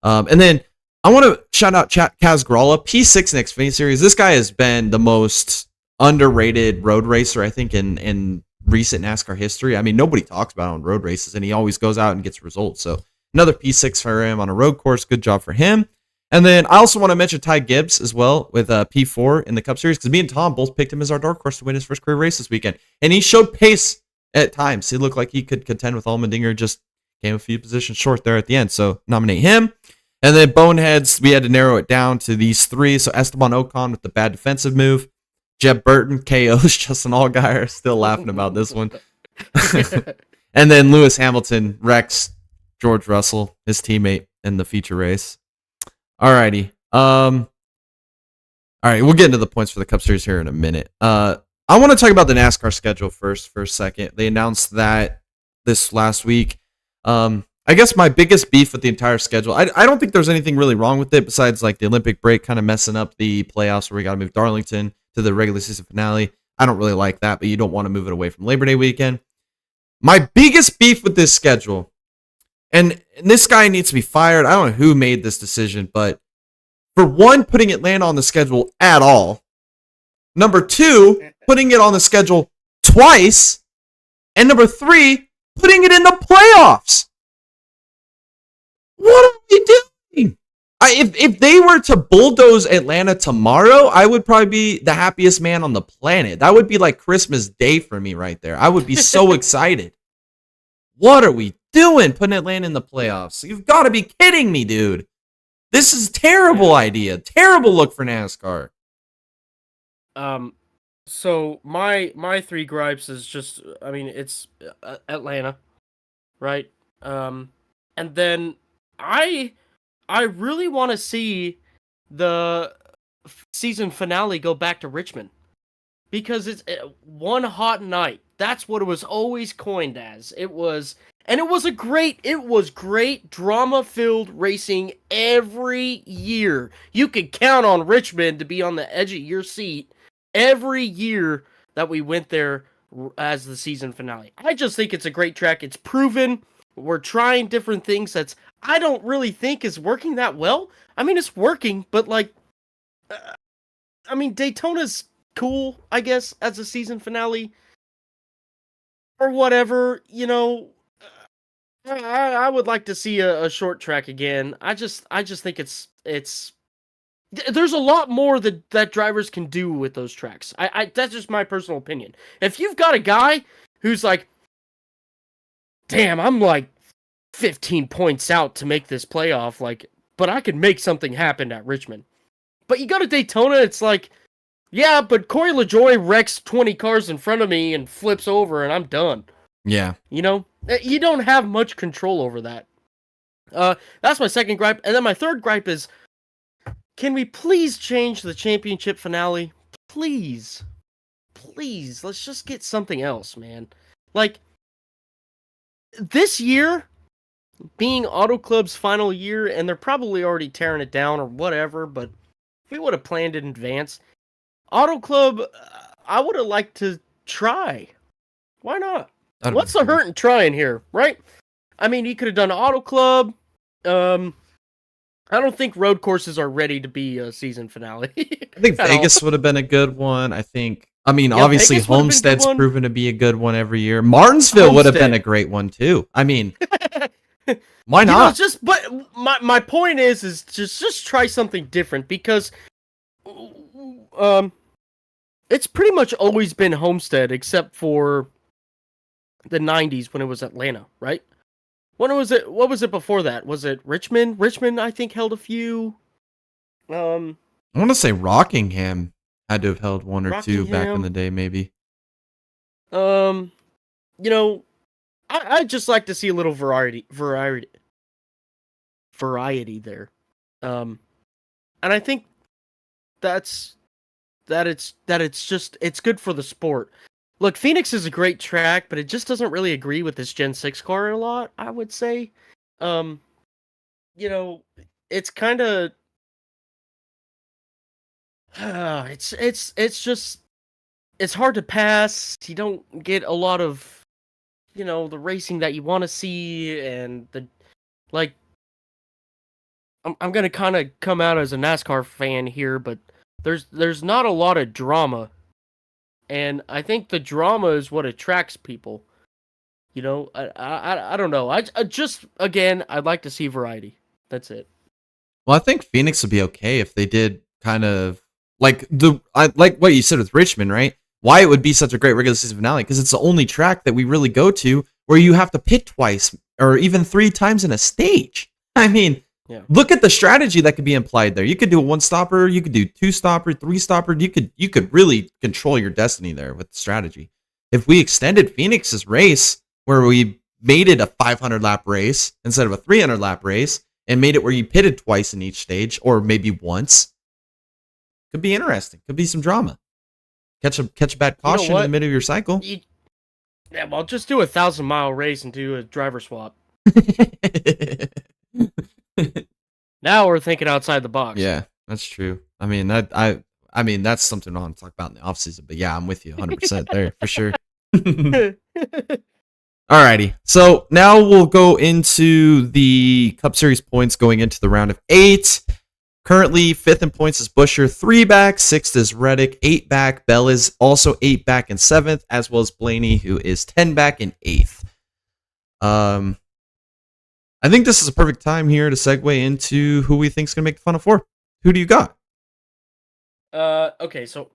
And then I want to shout out Kaz Gralla, P6 in Xfinity Series. This guy has been the most underrated road racer, I think, in recent NASCAR history. I mean, nobody talks about it on road races, and he always goes out and gets results. So another P6 for him on a road course. Good job for him. And then I also want to mention Ty Gibbs as well with P4 in the Cup Series, because me and Tom both picked him as our dark horse to win his first career race this weekend. And he showed pace at times. He looked like he could contend with Allmendinger, just came a few positions short there at the end. So nominate him. And then Boneheads, we had to narrow it down to these 3. So Esteban Ocon with the bad defensive move. Jeb Burton, KOs, Justin Allgaier, still laughing about this one. And then Lewis Hamilton, Rex, George Russell, his teammate in the feature race. Alrighty. All right, we'll get into the points for the Cup Series here in a minute. I want to talk about the NASCAR schedule first for a second. They announced that this last week. I guess my biggest beef with the entire schedule, I don't think there's anything really wrong with it besides like the Olympic break kind of messing up the playoffs where we got to move Darlington to the regular season finale. I don't really like that, but you don't want to move it away from Labor Day weekend. My biggest beef with this schedule, and this guy needs to be fired. I don't know who made this decision, but for one, putting Atlanta on the schedule at all. Number 2, putting it on the schedule twice. And number 3, putting it in the playoffs. What are we doing? If they were to bulldoze Atlanta tomorrow, I would probably be the happiest man on the planet. That would be like Christmas Day for me right there. I would be so excited. What are we doing putting Atlanta in the playoffs? You've got to be kidding me, dude. This is a terrible idea. Terrible look for NASCAR. So my 3 gripes is just, I mean, it's Atlanta, right? And then I really want to see the season finale go back to Richmond, because it's one hot night. That's what it was always coined as. It was great drama-filled racing every year. You could count on Richmond to be on the edge of your seat every year that we went there as the season finale. I just think it's a great track. It's proven. We're trying different things I don't really think is working that well. I mean, it's working, but like, I mean, Daytona's cool, I guess, as a season finale or whatever, you know. I would like to see a short track again. I just think it's there's a lot more that drivers can do with those tracks. That's just my personal opinion. If you've got a guy who's like, damn, I'm like 15 points out to make this playoff, like, but I could make something happen at Richmond. But you go to Daytona, it's like, yeah, but Corey LaJoie wrecks 20 cars in front of me and flips over and I'm done. Yeah. You know, you don't have much control over that. That's my second gripe. And then my third gripe is, can we please change the championship finale? Please. Please. Let's just get something else, man. Like, this year, being Auto Club's final year, and they're probably already tearing it down or whatever, but if we would have planned in advance, Auto Club, I would have liked to try. Why not? That'd What's be the cool. hurt in trying here, right? I mean, you could have done Auto Club. I don't think road courses are ready to be a season finale. I think at all. Vegas would have been a good one. I mean, Yeah, obviously Vegas would have been a good Homestead's one. proven to be a good one every year. Martinsville would have been a Homestead. great one too. I mean, why You know, not? just but my point is just try something different because it's pretty much always been Homestead except for the 90s when it was Atlanta, right? When was it? What was it before that? Was it Richmond? Richmond, I think, held a few. I want to say Rockingham had to have held one or two back in Rockingham. the day, maybe. You know, I'd just like to see a little variety there. And I think it's good for the sport. Look, Phoenix is a great track, but it just doesn't really agree with this Gen 6 car a lot, I would say. You know, it's kind of it's hard to pass. You don't get a lot of, the racing that you want to see, and like I'm gonna kind of come out as a NASCAR fan here, but there's not a lot of drama, and I think the drama is what attracts people. I don't know. I just, again, I'd like to see variety. That's it. Well, I think Phoenix would be okay if they did kind of like like what you said with Richmond, right? Why it would be such a great regular season finale because it's the only track that we really go to where you have to pit twice or even 3 times in a stage. I mean, Yeah. look at the strategy that could be implied there. You could do a 1-stopper, you could do 2-stopper, 3-stopper. You could really control your destiny there with the strategy. If we extended Phoenix's race where we made it a 500 lap race instead of a 300 lap race and made it where you pitted twice in each stage or maybe once, could be interesting. Could be some drama. Catch a bad caution in the middle of your cycle. Yeah, well, just do a 1,000-mile race and do a driver swap. Now we're thinking outside the box. Yeah, that's true. I mean that's something I want to talk about in the offseason. But yeah, I'm with you 100% there for sure. Alrighty, so now we'll go into the Cup Series points going into the round of 8. Currently, 5th in points is Buescher, 3 back. 6th is Reddick, 8 back. Bell is also 8 back in 7th, as well as Blaney, who is 10 back in 8th. I think this is a perfect time here to segue into who we think is going to make the Final Four. Who do you got? Okay, so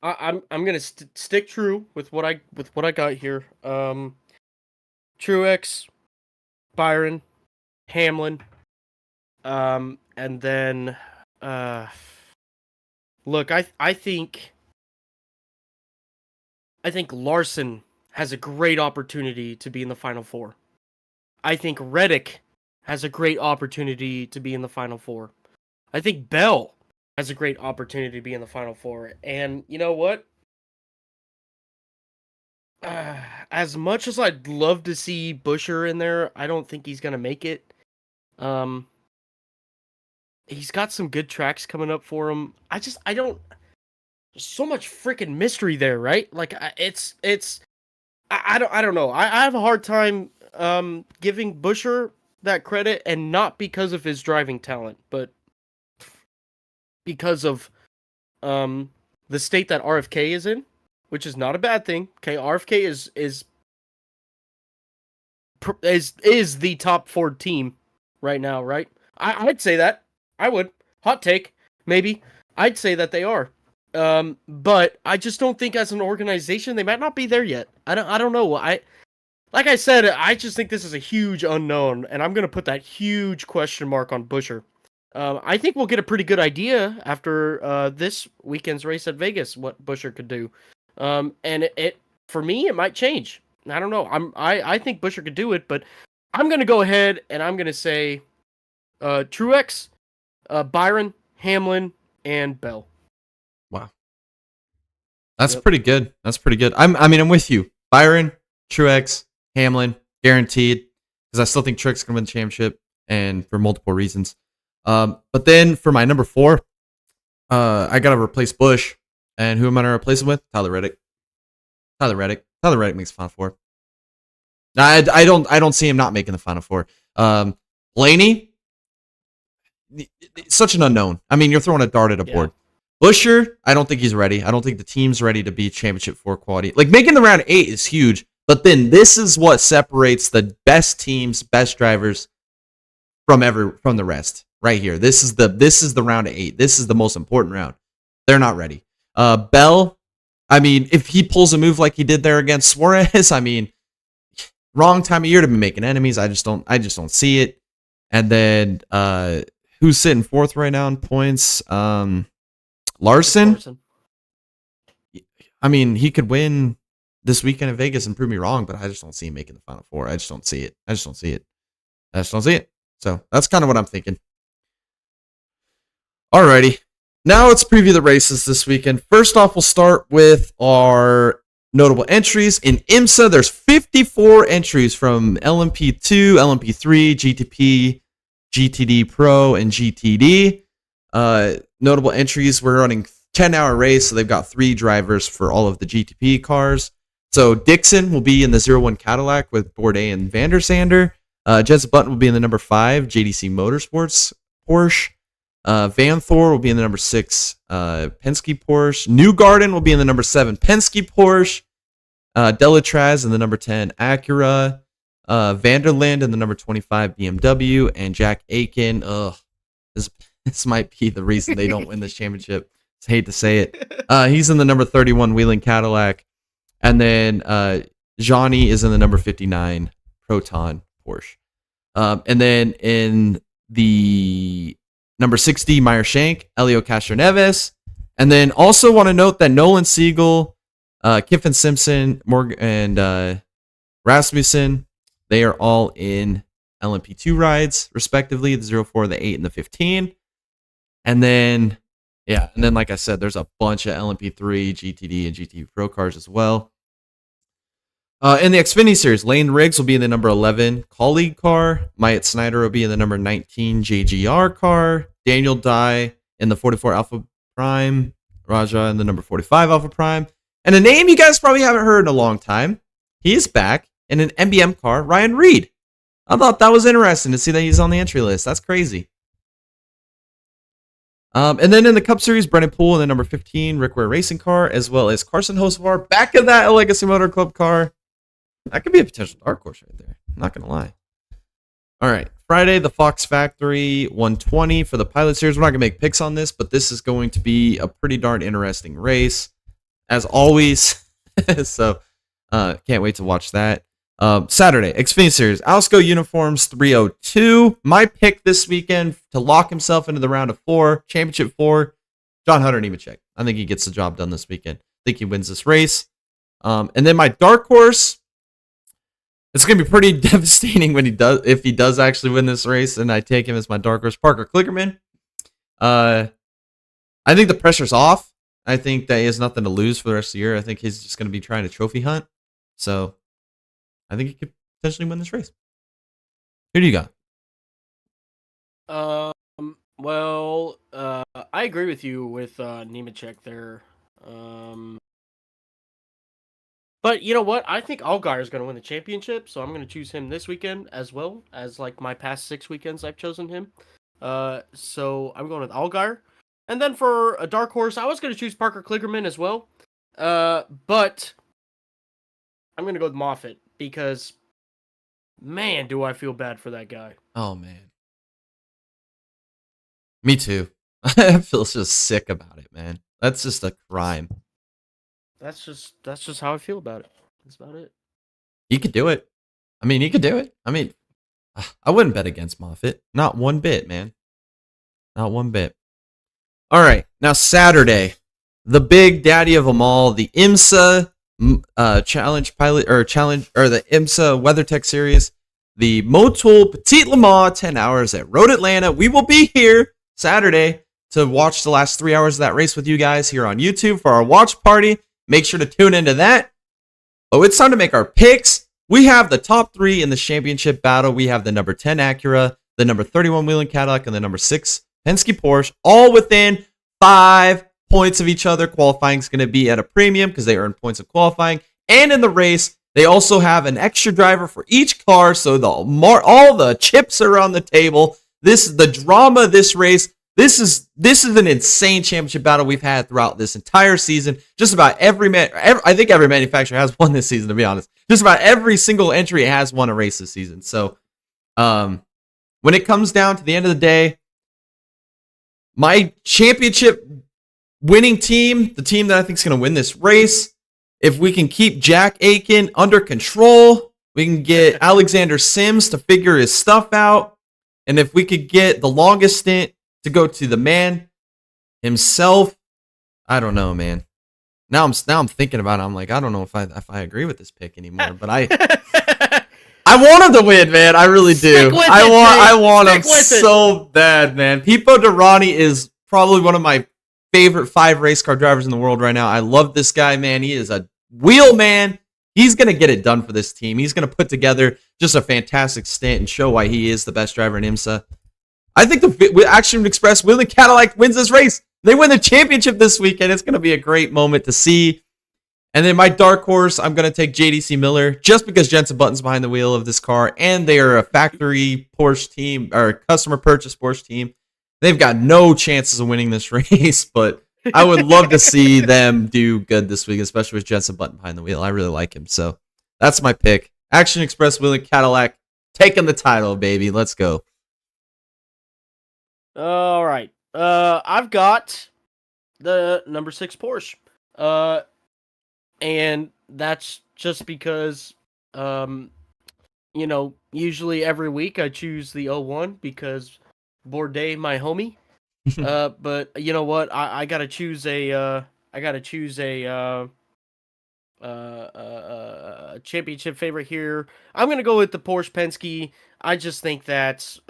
I'm gonna stick true with what I got here. Truex, Byron, Hamlin, and then look, I think Larson has a great opportunity to be in the Final Four. I think Reddick has a great opportunity to be in the Final Four. I think Bell has a great opportunity to be in the Final Four. And you know what? As much as I'd love to see Buescher in there, I don't think he's going to make it. He's got some good tracks coming up for him. I don't... There's so much freaking mystery there, right? Like, I don't know. I have a hard time giving Buescher that credit, and not because of his driving talent, but because of the state that RFK is in, which is not a bad thing. Okay, RFK is the top Ford team right now, right? I'd say that. I would. Hot take, maybe. I'd say that they are. But I just don't think as an organization they might not be there yet. I don't know. Like I said, I just think this is a huge unknown, and I'm gonna put that huge question mark on Buescher. I think we'll get a pretty good idea after this weekend's race at Vegas what Buescher could do. And it for me it might change. I don't know. I think Buescher could do it, but I'm gonna go ahead and I'm gonna say Truex, Byron, Hamlin, and Bell. Wow. That's pretty good. That's pretty good. I'm with you. Byron, Truex, Hamlin, guaranteed. because I still think Trick's going to win the championship, and for multiple reasons. But then for my number 4, I got to replace Busch. And who am I going to replace him with? Tyler Reddick. Tyler Reddick makes the Final Four. I don't see him not making the Final Four. Blaney, such an unknown. I mean, you're throwing a dart at a board. Buescher, I don't think he's ready. I don't think the team's ready to be championship 4 quality. Like, making the round 8 is huge, but then this is what separates the best teams, best drivers from the rest. Right here. This is the round 8. This is the most important round. They're not ready. Bell, I mean, if he pulls a move like he did there against Suarez, I mean, wrong time of year to be making enemies. I just don't see it. And then who's sitting 4th right now in points? Larson. I mean, he could win this weekend in Vegas and prove me wrong, but I just don't see him making the Final Four. I just don't see it. So that's kind of what I'm thinking. Alrighty. Now let's preview the races this weekend. First off, we'll start with our notable entries. In IMSA, there's 54 entries from LMP2, LMP3, GTP, GTD Pro, and GTD. Notable entries, we're running 10-hour race, so they've got 3 drivers for all of the GTP cars. So Dixon will be in the 01 Cadillac with Bourdais and Van der Zande. Jess Button will be in the number 5 JDC Motorsports Porsche. Van Thor will be in the number 6 Penske Porsche. Newgarden will be in the number 7 Penske Porsche. Delatraz in the number 10 Acura. Vanderland in the number 25 BMW. And Jack Aiken. This might be the reason they don't win this championship. I hate to say it. He's in the number 31 Wheeling Cadillac. And then Johnny is in the number 59 Proton Porsche. And then in the number 60, Meyer Shank, Elio Castroneves. And then also want to note that Nolan Siegel, Kiffin Simpson, Morgan, and Rasmussen, they are all in LMP2 rides, respectively, the 04, the 8, and the 15. And then, like I said, there's a bunch of LMP3, GTD, and GT Pro cars as well. In the Xfinity Series, Lane Riggs will be in the number 11 Colleague car. Myatt Snyder will be in the number 19 JGR car. Daniel Dye in the 44 Alpha Prime. Raja in the number 45 Alpha Prime. And a name you guys probably haven't heard in a long time. He is back in an MBM car, Ryan Reed. I thought that was interesting to see that he's on the entry list. That's crazy. And then in the Cup Series, Brennan Poole in the number 15 Rick Ware Racing car, as well as Carson Hocevar back in that Legacy Motor Club car. That could be a potential dark horse right there. I'm not going to lie. All right. Friday, the Fox Factory 120 for the Pilot Series. We're not going to make picks on this, but this is going to be a pretty darn interesting race, as always. So, can't wait to watch that. Saturday, Xfinity Series, Alsco Uniforms 302. My pick this weekend to lock himself into the round of 4, Championship 4, John Hunter Nemechek. I think he gets the job done this weekend. I think he wins this race. And then my dark horse, it's going to be pretty devastating if he does actually win this race, and I take him as my dark horse, Parker Kligerman. I think the pressure's off. I think that he has nothing to lose for the rest of the year. I think he's just going to be trying to trophy hunt. So I think he could potentially win this race. Who do you got? I agree with you with Nemechek there. But you know what? I think Allgaier is going to win the championship, so I'm going to choose him this weekend as well as like my past 6 weekends I've chosen him. So I'm going with Allgaier. And then for a dark horse, I was going to choose Parker Kligerman as well. But I'm going to go with Moffitt because, man, do I feel bad for that guy. Oh, man. Me too. I feel just sick about it, man. That's just a crime. That's just how I feel about it. That's about it. He could do it. I mean, I wouldn't bet against Moffitt. Not one bit, man. Not one bit. All right. Now, Saturday, the big daddy of them all, the IMSA Challenge Pilot, or the IMSA WeatherTech Series, the Motul Petit Le Mans 10 hours at Road Atlanta. We will be here Saturday to watch the last 3 hours of that race with you guys here on YouTube for our watch party. Make sure to tune into that. Oh, it's time to make our picks. we have the top 3 in the championship battle. We have the number 10 Acura, the number 31 Whelen Cadillac, and the number 6 Penske Porsche, all within 5 points of each other. Qualifying is going to be at a premium because they earn points of qualifying. And in the race, they also have an extra driver for each car, so all the chips are on the table. The drama of this race. This is an insane championship battle we've had throughout this entire season. Just about I think every manufacturer has won this season, to be honest. Just about every single entry has won a race this season. So, when it comes down to the end of the day, my championship winning team, the team that I think is going to win this race, if we can keep Jack Aiken under control, we can get Alexander Sims to figure his stuff out, and if we could get the longest stint to go to the man himself, I don't know, man. Now I'm thinking about it. I'm like, I don't know if I agree with this pick anymore, but I want him to win, man. I really do. I want him so bad, man. Pipo Derani is probably one of my favorite 5 race car drivers in the world right now. I love this guy, man. He is a wheel man. He's going to get it done for this team. He's going to put together just a fantastic stint and show why he is the best driver in IMSA. I think the Action Express Whelen Cadillac wins this race. They win the championship this weekend. It's going to be a great moment to see. And then my dark horse, I'm going to take JDC Miller just because Jensen Button's behind the wheel of this car, and they are a factory Porsche team or a customer purchase Porsche team. They've got no chances of winning this race, but I would love to see them do good this week, especially with Jensen Button behind the wheel. I really like him. So that's my pick. Action Express Whelen Cadillac taking the title, baby. Let's go. All right. I've got the number 6 Porsche. And that's just because, usually every week I choose the 01 because Bourdais, my homie. But you know what? I gotta choose a championship favorite here. I'm gonna go with the Porsche Penske. I just think that's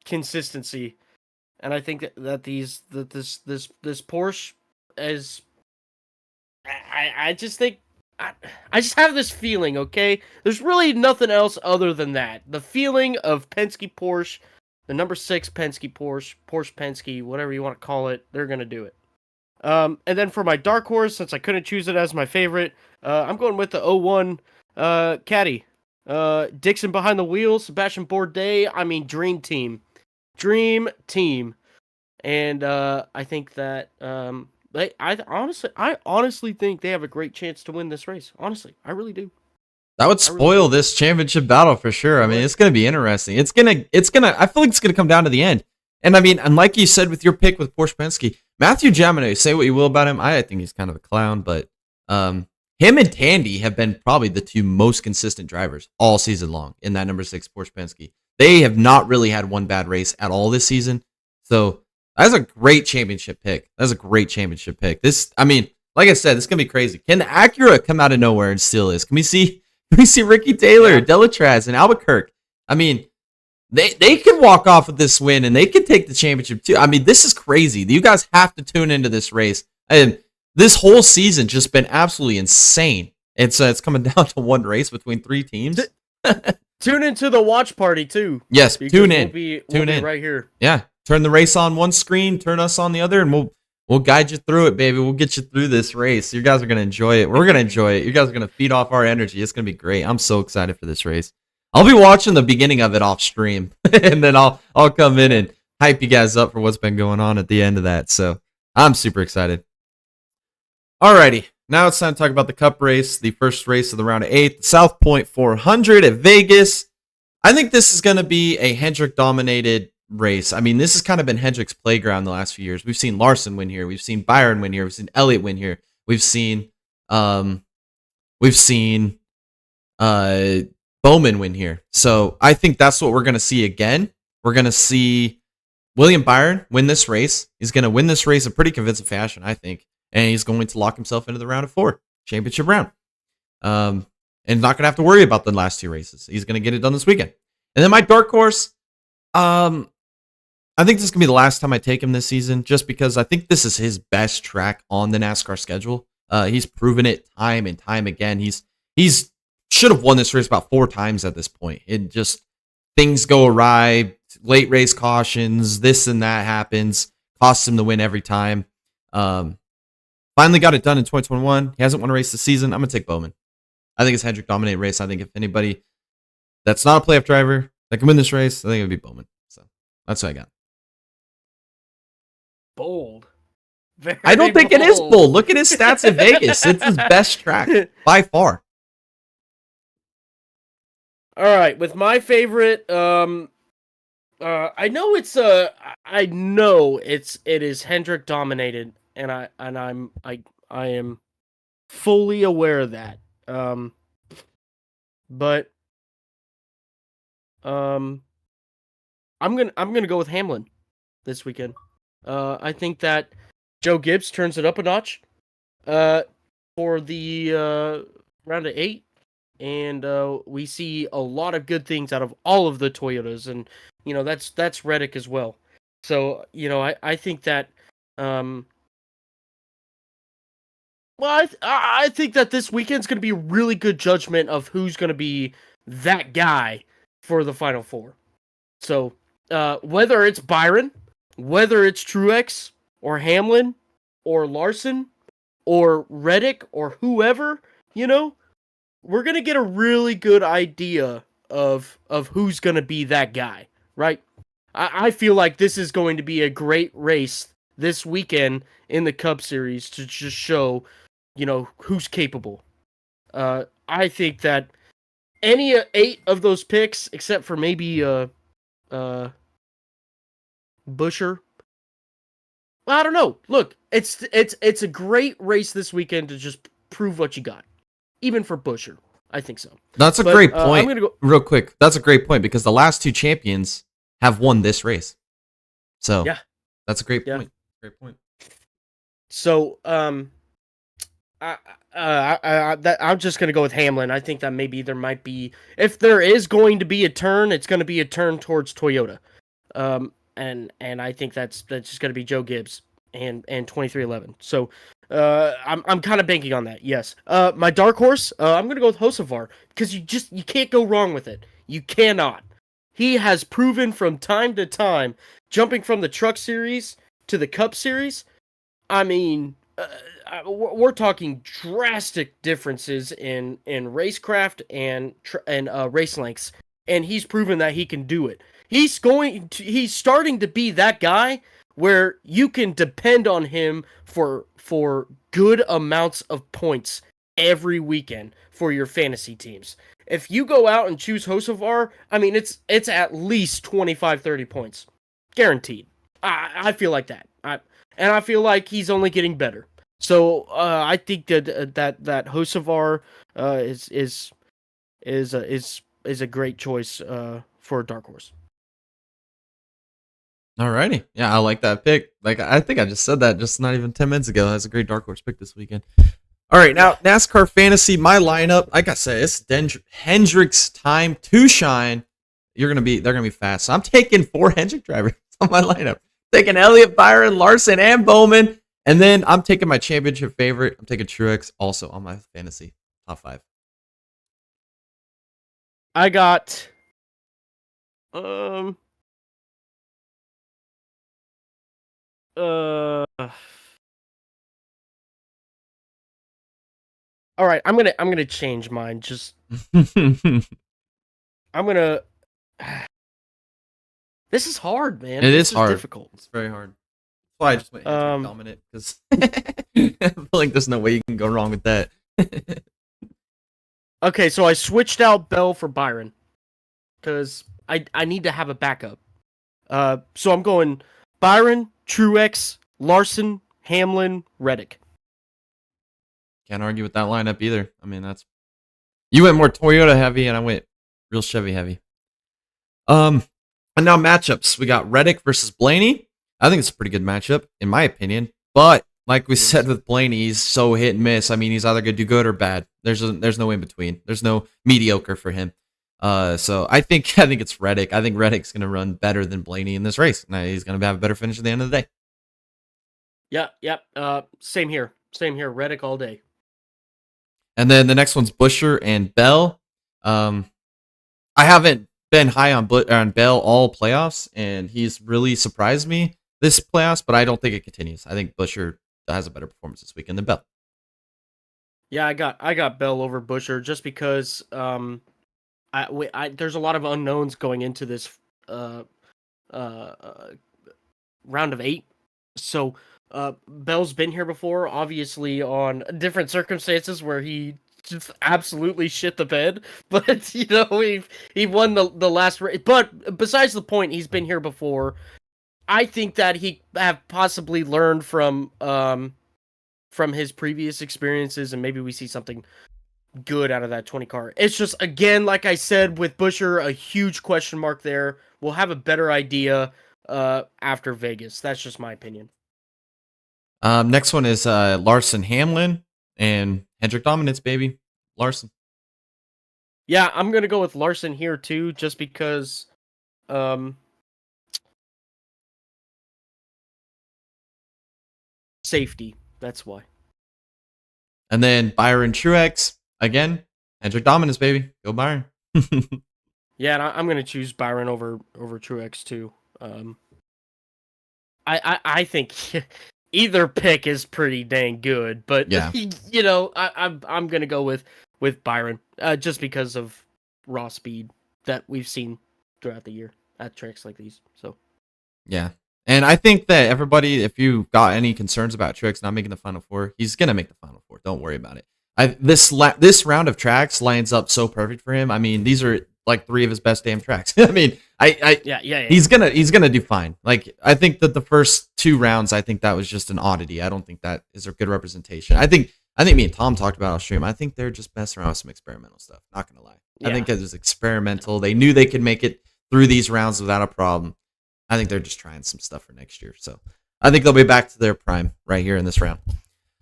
consistency, and I think that this Porsche is. I just think I just have this feeling. Okay, there's really nothing else other than that. The feeling of Penske Porsche, the number 6 Penske Porsche Penske, whatever you want to call it, they're gonna do it. And then for my dark horse, since I couldn't choose it as my favorite, I'm going with the 01 Caddy. Dixon behind the wheel, Sebastian Bourdais. I mean, dream team. And I think that I honestly think they have a great chance to win this race. Honestly, I really do. That would spoil this championship battle for sure. I mean, it's going to be interesting. I feel like it's going to come down to the end. And I mean, and like you said with your pick with Porsche Penske, Matthew Jaminet, say what you will about him, I think he's kind of a clown, but him and Tandy have been probably the 2 most consistent drivers all season long in that number 6 Porsche Penske. They have not really had one bad race at all this season. So that's a great championship pick. This, I mean, like I said, this is going to be crazy. Can the Acura come out of nowhere and steal this? Can we see Ricky Taylor, Delatraz, and Albuquerque? I mean, they could walk off with this win and they could take the championship too. I mean, this is crazy. You guys have to tune into this race. And this whole season just been absolutely insane. It's coming down to one race between 3 teams. Tune into the watch party too. Yes, tune in. We'll be right here. Yeah, turn the race on one screen, turn us on the other, and we'll guide you through it, baby. We'll get you through this race. You guys are gonna enjoy it. We're gonna enjoy it. You guys are gonna feed off our energy. It's gonna be great. I'm so excited for this race. I'll be watching the beginning of it off stream, and then I'll come in and hype you guys up for what's been going on at the end of that. So I'm super excited. Alrighty. Now it's time to talk about the Cup race, the first race of the round of 8, the South Point 400 at Vegas. I think this is going to be a Hendrick-dominated race. I mean, this has kind of been Hendrick's playground the last few years. We've seen Larson win here. We've seen Byron win here. We've seen Elliott win here. We've seen Bowman win here. So I think that's what we're going to see again. We're going to see William Byron win this race. He's going to win this race in pretty convincing fashion, I think. And he's going to lock himself into the round of 4, championship round. And not going to have to worry about the last 2 races. He's going to get it done this weekend. And then my dark horse, I think this is going to be the last time I take him this season, just because I think this is his best track on the NASCAR schedule. He's proven it time and time again. He's He's should have won this race about 4 times at this point. It just things go awry, late race cautions, this and that happens, costs him the win every time. Finally got it done in 2021. He hasn't won a race this season. I'm gonna take Bowman. I think it's Hendrick dominated race. I think if anybody that's not a playoff driver that can win this race, I think it would be Bowman. So that's what I got. Bold. Very I don't think bold. it is bold. Look at his stats in Vegas. It's his best track by far. All right, with my favorite, I know it is Hendrick dominated, and I am fully aware of that. But I'm gonna go with Hamlin this weekend. I think that Joe Gibbs turns it up a notch for the round of 8, and we see a lot of good things out of all of the Toyotas, and that's Reddick as well. So I think that I think that this weekend's going to be a really good judgment of who's going to be that guy for the Final Four. So whether it's Byron, whether it's Truex, or Hamlin, or Larson, or Reddick, or whoever, we're going to get a really good idea of who's going to be that guy, right? I feel like this is going to be a great race this weekend in the Cup Series to just show, who's capable. I think that any 8 of those picks, except for maybe Busher. Well, I don't know. Look, it's a great race this weekend to just prove what you got, even for Busher. I think so. That's a great point. I'm gonna go real quick. That's a great point because the last 2 champions have won this race. So yeah, that's a great point. Great point. So I'm just gonna go with Hamlin. I think that maybe there might be, if there is going to be a turn, it's going to be a turn towards Toyota. And I think that's just going to be Joe Gibbs and 2311. So I'm kind of banking on that. Yes. My dark horse, I'm going to go with Hocevar because you can't go wrong with it. You cannot. He has proven from time to time, jumping from the Truck Series to the Cup Series. I mean, we're talking drastic differences in racecraft and race lengths, and he's proven that he can do it. He's starting to be that guy where you can depend on him for good amounts of points every weekend for your fantasy teams. If you go out and choose Hocevar, I mean, it's at least 25, 30 points. Guaranteed. I feel like that. And I feel like he's only getting better. So I think that Hocevar is a great choice for a dark horse. Alrighty. Yeah, I like that pick. Like, I think I just said that just not even 10 minutes ago. That's a great dark horse pick this weekend. All right, now NASCAR Fantasy, my lineup, like I said, it's Hendrick's time to shine. They're gonna be fast. So I'm taking 4 Hendrick drivers on my lineup. Taking Elliott, Byron, Larson, and Bowman. And then I'm taking my championship favorite. I'm taking Truex also on my fantasy top 5. I got all right, I'm gonna change mine. Just I'm gonna. This is hard, man. This is hard. Difficult. It's very hard. That's why I just went Hendrick dominant because I feel like there's no way you can go wrong with that. Okay, so I switched out Bell for Byron because I need to have a backup. So I'm going Byron, Truex, Larson, Hamlin, Reddick. Can't argue with that lineup either. I mean, you went more Toyota heavy, and I went real Chevy heavy. And now matchups. We got Reddick versus Blaney. I think it's a pretty good matchup, in my opinion. But like we said with Blaney, he's so hit and miss. I mean, he's either going to do good or bad. There's no in between. There's no mediocre for him. So I think it's Reddick. I think Reddick's going to run better than Blaney in this race. Now, he's going to have a better finish at the end of the day. Yeah. Same here. Reddick all day. And then the next one's Busher and Bell. I haven't been high on Bell all playoffs, and he's really surprised me this playoffs, but I don't think it continues. I think Busher has a better performance this weekend than Bell. Yeah, I got Bell over Busher just because there's a lot of unknowns going into this round of 8. So Bell's been here before, obviously on different circumstances where he just absolutely shit the bed. But he won the last race. But besides the point, he's been here before. I think that he have possibly learned from his previous experiences, and maybe we see something good out of that 20 car. It's just, again, like I said, with Busher, a huge question mark there. We'll have a better idea after Vegas. That's just my opinion. Next one is Larson Hamlin and Hendrick Dominance, baby. Larson. Yeah, I'm going to go with Larson here too, just because safety. That's why. And then Byron Truex, again, Hendrick Dominance, baby. Go Byron. Yeah, and I'm going to choose Byron over Truex too. I think either pick is pretty dang good, but yeah. I'm going to go with Byron just because of raw speed that we've seen throughout the year at tracks like these. So yeah. And I think that everybody, if you got any concerns about Truex not making the Final Four, he's going to make the Final Four. Don't worry about it. This round of tracks lines up so perfect for him. I mean, these are like 3 of his best damn tracks. I mean, yeah. He's gonna do fine. Like, I think that the first 2 rounds, I think that was just an oddity. I don't think that is a good representation. I think me and Tom talked about it on stream. I think they're just messing around with some experimental stuff. Not gonna lie. Yeah. I think it was experimental. They knew they could make it through these rounds without a problem. I think they're just trying some stuff for next year. So I think they'll be back to their prime right here in this round.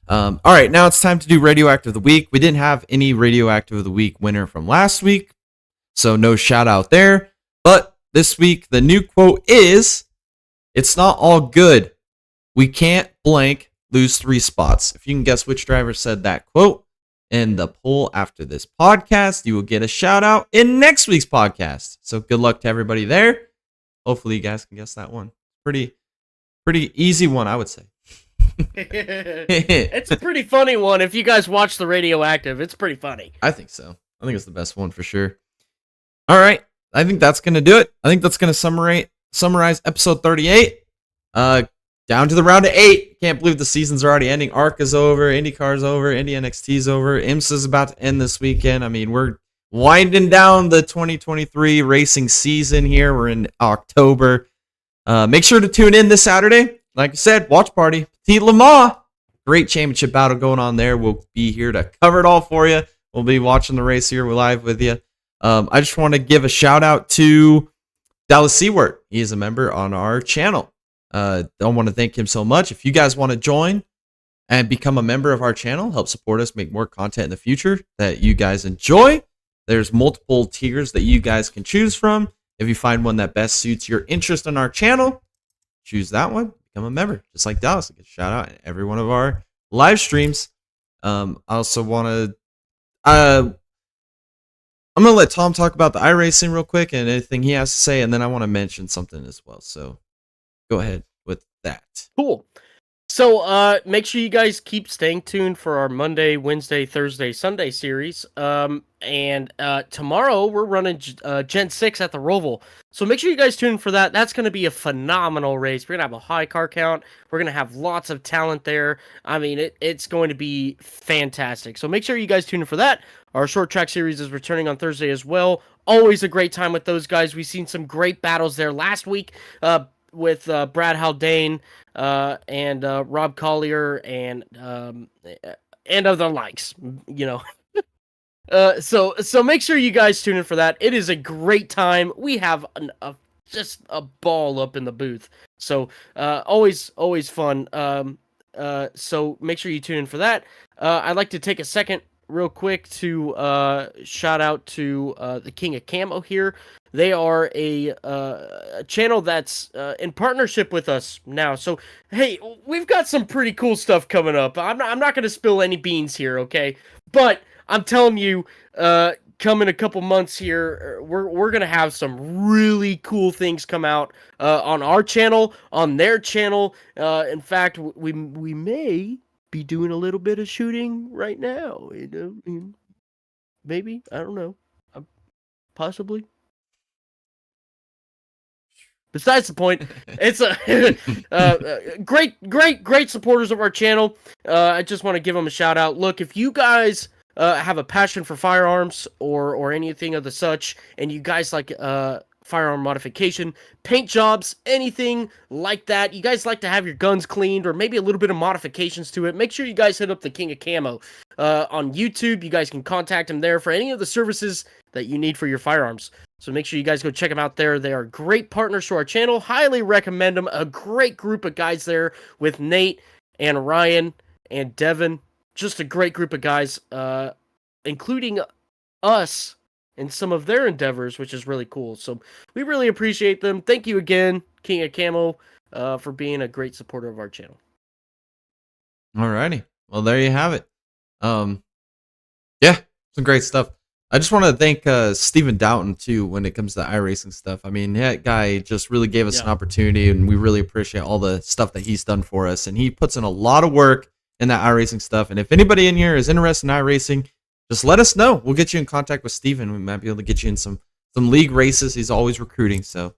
All right, now it's time to do Radioactive of the Week. We didn't have any Radioactive of the Week winner from last week, so no shout out there. But this week, the new quote is, "It's not all good. We can't blank lose 3 spots." If you can guess which driver said that quote in the poll after this podcast, you will get a shout out in next week's podcast. So good luck to everybody there. Hopefully you guys can guess that one. Pretty easy one, I would say. It's a pretty funny one. If you guys watch the Radioactive, it's pretty funny. I think so. I think it's the best one for sure. All right. I think that's going to do it. I think that's going to summarize episode 38. Down to the round of 8. Can't believe the season's already ending. ARC is over. IndyCar's over. Indy NXT's over. IMSA's about to end this weekend. I mean, we're winding down the 2023 racing season here. We're in October. Make sure to tune in this Saturday. Like I said, watch party. Petit Le Mans. Great championship battle going on there. We'll be here to cover it all for you. We'll be watching the race here. We're live with you. I just want to give a shout out to Dallas Seward. He is a member on our channel. I want to thank him so much. If you guys want to join and become a member of our channel, help support us, make more content in the future that you guys enjoy, there's multiple tiers that you guys can choose from. If you find one that best suits your interest on our channel, choose that one, become a member. Just like Dallas, get a shout out in every one of our live streams. I also want to, I'm going to let Tom talk about the iRacing real quick and anything he has to say, and then I want to mention something as well. So go ahead with that. Cool. So make sure you guys keep staying tuned for our Monday, Wednesday, Thursday, Sunday series. And tomorrow we're running Gen 6 at the Roval. So make sure you guys tune in for that. That's going to be a phenomenal race. We're going to have a high car count. We're going to have lots of talent there. I mean, it's going to be fantastic. So make sure you guys tune in for that. Our short track series is returning on Thursday as well. Always a great time with those guys. We've seen some great battles there last week with Brad Haldane and Rob Collier and other likes, you know. So make sure you guys tune in for that. It is a great time. We have just a ball up in the booth. So always fun. So make sure you tune in for that. I'd like to take a second real quick to shout out to the King of Camo here. They are a channel that's in partnership with us now. So, hey, we've got some pretty cool stuff coming up. I'm not going to spill any beans here, okay? But I'm telling you, come in a couple months here, we're gonna have some really cool things come out on our channel, on their channel. In fact, we may be doing a little bit of shooting right now. Maybe, I don't know, possibly. Besides the point, it's a great supporters of our channel. I just want to give them a shout out. Look, if you guys have a passion for firearms or anything of the such, and you guys like firearm modification, paint jobs, anything like that, you guys like to have your guns cleaned or maybe a little bit of modifications to it, make sure you guys hit up the King of Camo on YouTube. You guys can contact him there for any of the services that you need for your firearms. So make sure you guys go check them out there. They are great partners to our channel. Highly recommend them. A great group of guys there with Nate and Ryan and Devin. Just a great group of guys, including us in some of their endeavors, which is really cool. So we really appreciate them. Thank you again, King of Camo, for being a great supporter of our channel. Alrighty. Well, there you have it. Yeah, some great stuff. I just want to thank Stephen Doughton too when it comes to iRacing stuff. I mean, that guy just really gave us an opportunity, and we really appreciate all the stuff that he's done for us. And he puts in a lot of work in that iRacing stuff. And if anybody in here is interested in iRacing, just let us know. We'll get you in contact with Stephen. We might be able to get you in some league races. He's always recruiting. So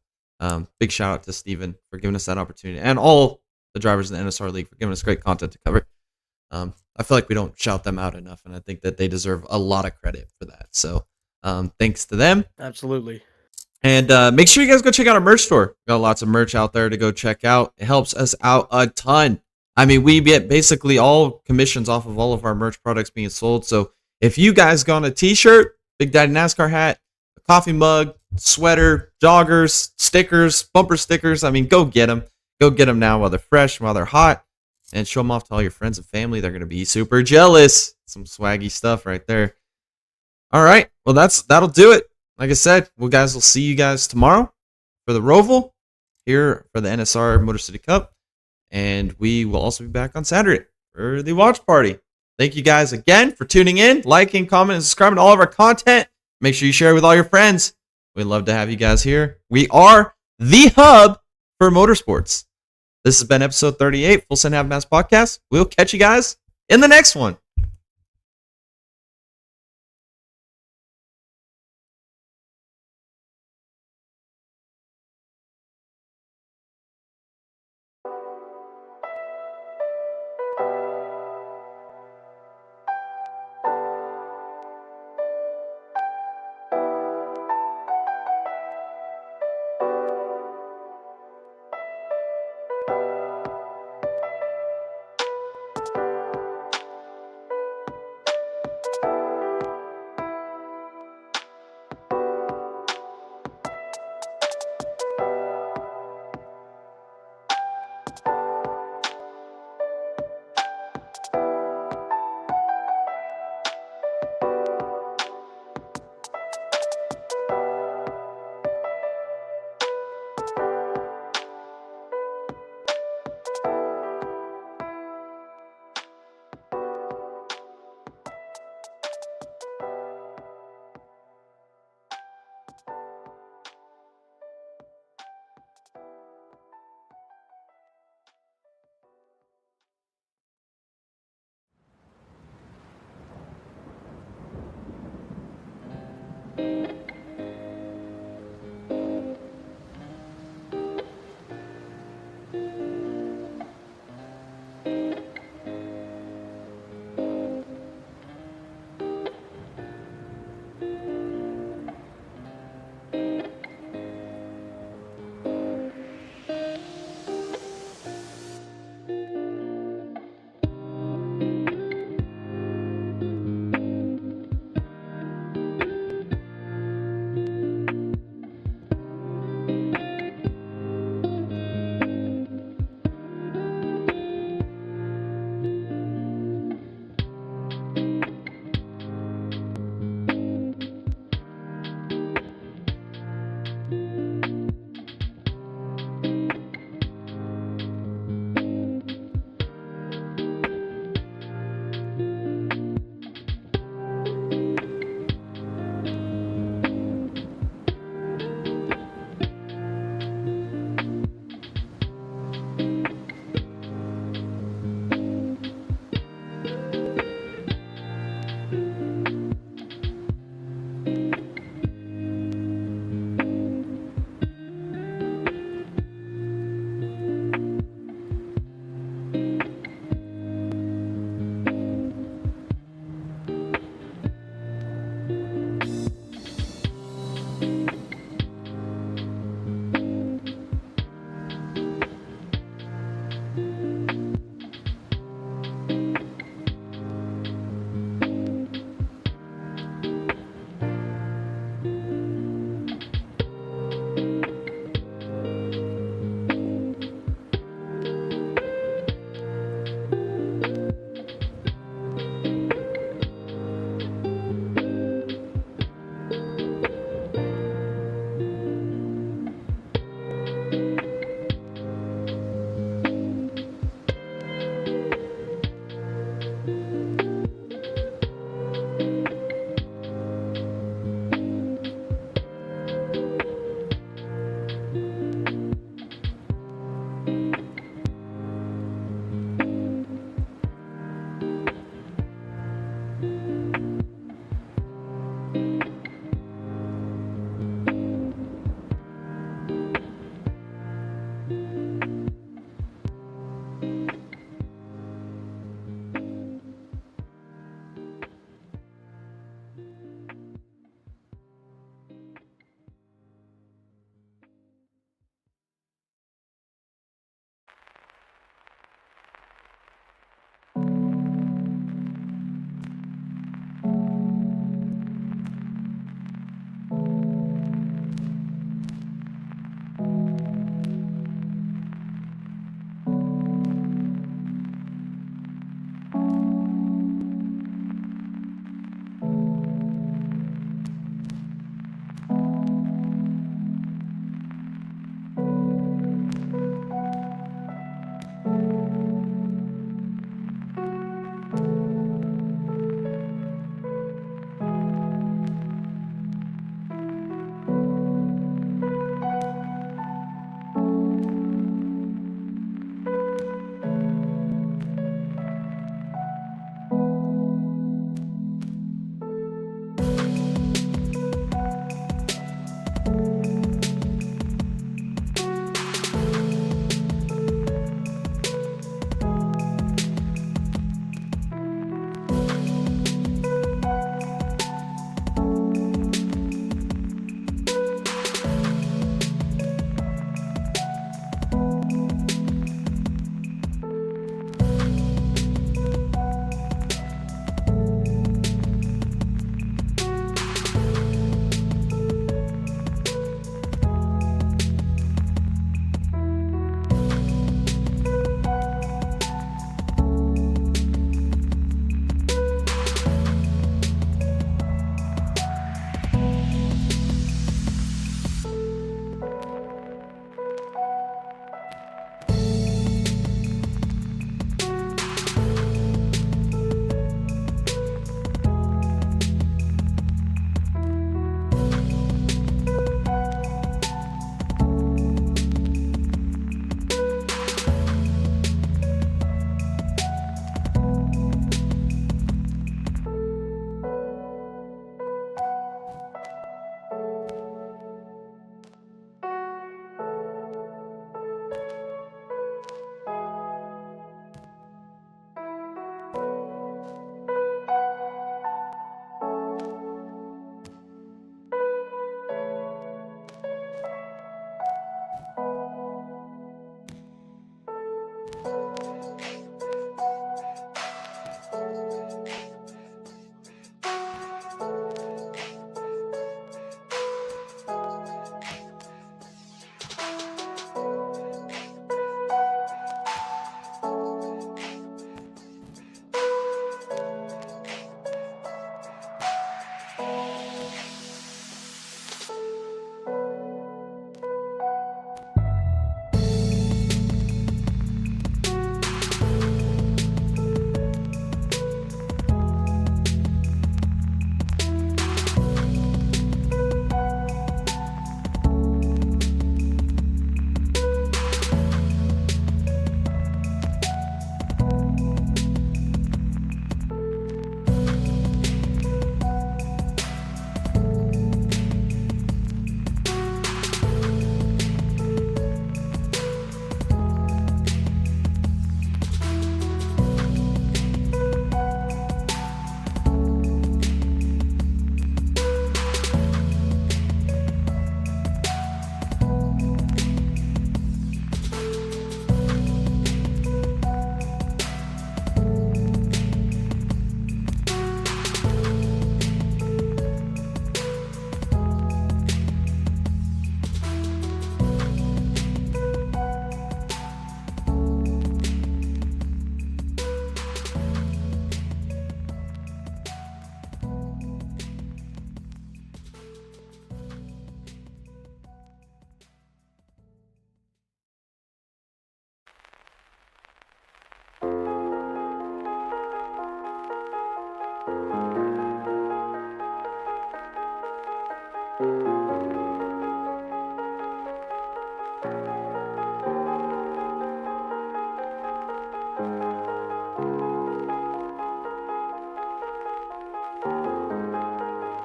big shout out to Stephen for giving us that opportunity, and all the drivers in the NSR League for giving us great content to cover. I feel like we don't shout them out enough, and I think that they deserve a lot of credit for that. So thanks to them. Absolutely. And make sure you guys go check out our merch store. We got lots of merch out there to go check out. It helps us out a ton. I mean, we get basically all commissions off of all of our merch products being sold. So if you guys got a t-shirt, Big Daddy NASCAR hat, a coffee mug, sweater, joggers, stickers, bumper stickers, I mean, go get them. Go get them now while they're fresh, while they're hot. And show them off to all your friends and family. They're going to be super jealous. Some swaggy stuff right there. All right. Well, that'll do it. Like I said, we guys will see you guys tomorrow for the Roval here for the NSR Motor City Cup. And we will also be back on Saturday for the watch party. Thank you guys again for tuning in, liking, commenting, and subscribing to all of our content. Make sure you share it with all your friends. We'd love to have you guys here. We are the hub for motorsports. This has been episode 38, Full Send Half Mast Podcast. We'll catch you guys in the next one.